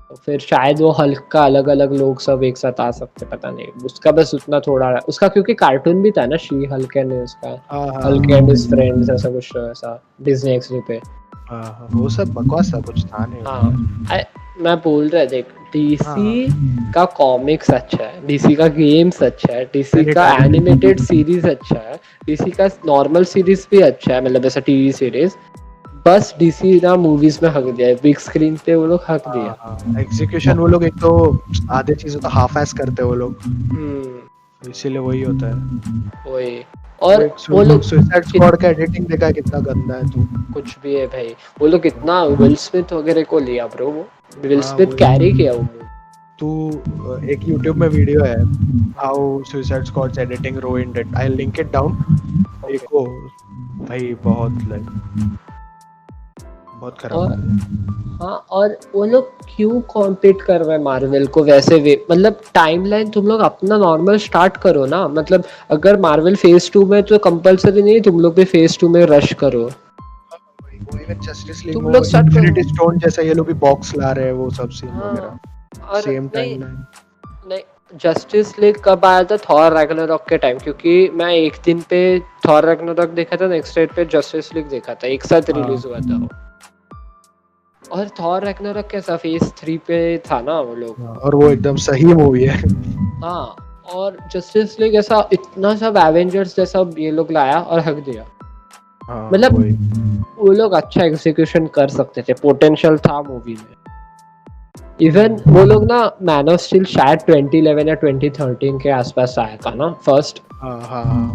तो फिर शायद वो हल्क का अलग अलग लोग सब एक साथ आ सकते, पता नहीं उसका बस उतना थोड़ा उसका, क्योंकि कार्टून भी था ना शी हल्क एंड उसका हल्क एंड हिज फ्रेंड्स ऐसा कुछ ऐसा डिज्नी एक्सडी पे। वो सब बकवास था, कुछ था नहीं। हाँ मैं बोल रहा देख डीसी का कॉमिक्स अच्छा है, डीसी का गेम्स अच्छा है, डीसी का एनिमेटेड सीरीज अच्छा है, डीसी का नॉर्मल सीरीज भी अच्छा है, मतलब ऐसा टीवी सीरीज। बस डीसी ना मूवीज में हक दिया है, बिग स्क्रीन पे वो लोग हक दिया। एग्जीक्यूशन वो लोग एक तो आधे चीजें तो हाफ एस करते हैं वो लोग, इसीलिए वही होता है वही। और वो लोग सुसाइड स्क्वाड का एडिटिंग देखा कितना गंदा है, तू कुछ भी है भाई। वो लोग कितना विल स्मिथ वगैरह को लिया ब्रो, वो विल स्मिथ कैरी किया वो। तू एक YouTube में वीडियो है how Suicide Squad's editing ruined it, I'll link it down। देखो भाई बहुत खराब। हाँ और वो लोग क्यों कॉम्पीट कर रहे हैं मार्वल को वैसे वे, मतलब टाइमलाइन तुम लोग अपना नॉर्मल स्टार्ट करो ना। मतलब अगर मार्वल फेज 2 में तो कंपलसरी नहीं तुम लोग भी फेज 2 में रश करो। वो इवन जस्टिस लीग तुम लोग स्टार्ट इन्फिनिटी स्टोन जैसा ये लोग भी बॉक्स ला रहे हैं, वो सब सीन वगैरह सेम टाइम नहीं। जस्टिस लीग कब आया था? थॉर रैग्नारॉक के टाइम, क्योंकि मैं एक दिन पे थॉर रैग्नारॉक देखा था, नेक्स्ट डे पे जस्टिस लीग देखा था, एक साथ रिलीज हुआ था वो। और थॉर रैग्नारोक कैसा फेज 3 पे था ना वो लोग, और वो एकदम सही मूवी है। हाँ। और जस्टिस लीग ऐसा इतना सब एवेंजर्स जैसा ये लोग लाया और हक दिया, हाँ, मतलब वही। वो लोग अच्छा एग्जीक्यूशन कर सकते थे, पोटेंशियल था मूवी में। इवन वो लोग ना मैन ऑफ स्टील शायद 2011 या 2013 के आसपास आया था ना फर्स्ट। हाँ हाँ हाँ,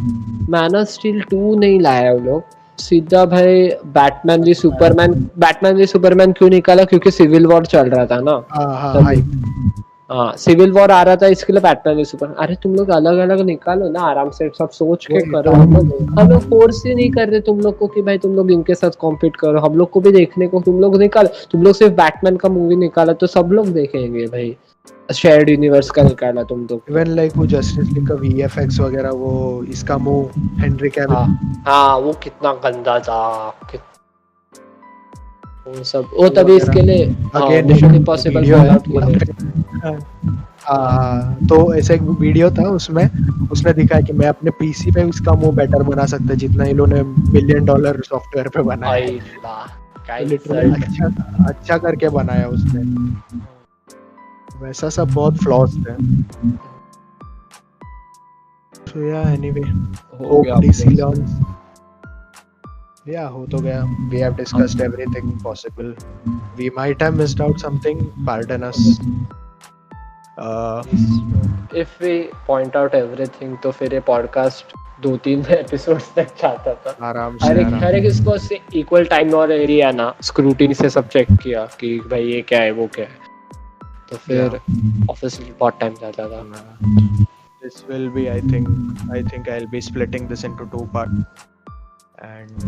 मैन ऑफ स्टील 2 नहीं लाया वो लोग, सीधा भाई बैटमैन वी सुपरमैन क्यों निकाला, क्योंकि सिविल वॉर चल रहा था ना हाँ हाँ तभी। हाई। हाँ सिविल वॉर आ रहा था, इसके लिए बैटमैन वी सुपरमैन। अरे तुम लोग अलग अलग निकालो ना, आराम से सब सोच के करो। हम लोग फोर्स ही नहीं कर रहे तुम लोग को कि भाई तुम लोग इनके साथ कॉम्पीट करो, हम लोग को भी देखने को तुम लोग निकालो। तुम लोग सिर्फ बैटमैन का मूवी निकाला तो सब लोग देखेंगे भाई, शेयर्ड यूनिवर्स का निकाला तुम लोग। इवन लाइक वो जस्टिस लीग का वीएफएक्स वगैरह, वो इसका मुंह हेनरी कैविल, हाँ वो कितना गंदा था, वो सब वो तभी इसके लिए मिशन इम्पॉसिबल फॉलआउट के लिए। हाँ, तो ऐसा एक वीडियो था, उसमें उसने दिखाया कि मैं अपने पीसी पे इसका मुंह बेटर बना सकता जितना इन्होंने $1 मिलियन सॉफ्टवेयर पे बनाया है। लिटरली अच्छा करके बनाया उसने, वैसा सब बहुत फ्लॉज थे। So yeah, anyway, hope DC learns. Yeah, हो तो गया. We have discussed everything possible. We might have missed out something. Pardon us. If we point out everything, तो फिर ये पॉडकास्ट 2-3 एपिसोड्स तक जाता था आराम से। हर एक इसको से इक्वल टाइम और एरिया ना स्क्रूटिनी से सब चेक किया कि भाई ये क्या है वो क्या है, तो फिर ऑब्वियसली बहुत टाइम जाता था। This will be, I think I'll be splitting this into 2 parts. And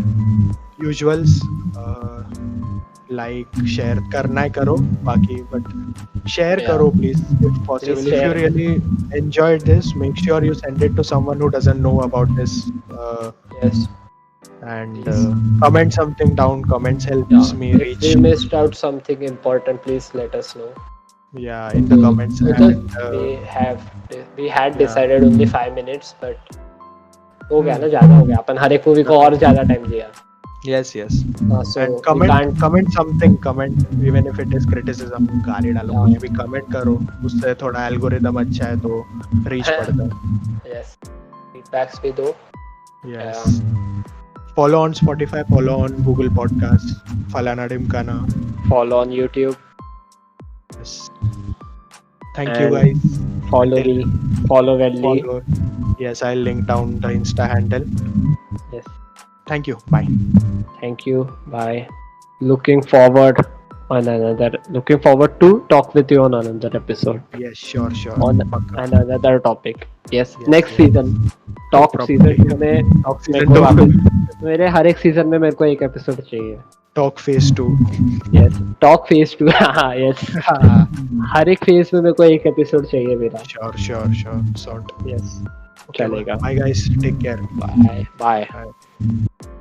usuals, like share करना है करो, बाकी but share करो please if possible. If you really enjoyed this, make sure you send it to someone who doesn't know about this. Yes. And comment something down. Comments helps me reach. If we missed out something important, please let us know. Yeah, in the comments. And, we had decided only 5 minutes, but हो गया ना, ज्यादा हो गया, अपन हर एक मूवी को और ज्यादा टाइम दिया। Yes. So and comment something, even if it is criticism, गाली डालो, कुछ भी comment करो, उससे थोड़ा एल्गोरिदम अच्छा है तो reach बढ़ता है। Yes, feedbacks भी दो। Yes. Follow on Spotify, follow on Google Podcast, फलाना ढिमकाना, follow on YouTube. Yes. Thank you guys. Follow Welly. Yes, I'll link down the Insta handle. Yes. Thank you. Bye. Thank you. Bye. Looking forward to talk with you on another episode. Yes, sure. On another topic. Yes. Next season. Talk season में मेरे हर एक सीजन में मेरे को एक एपिसोड चाहिए। Talk phase 2. Yes. Talk phase 2. हाँ, yes. हर एक फेज में मेरे को एक एपिसोड चाहिए मेरा। Sure. Sort. Yes. Okay, चलेगा। Bye guys. Take care. Bye.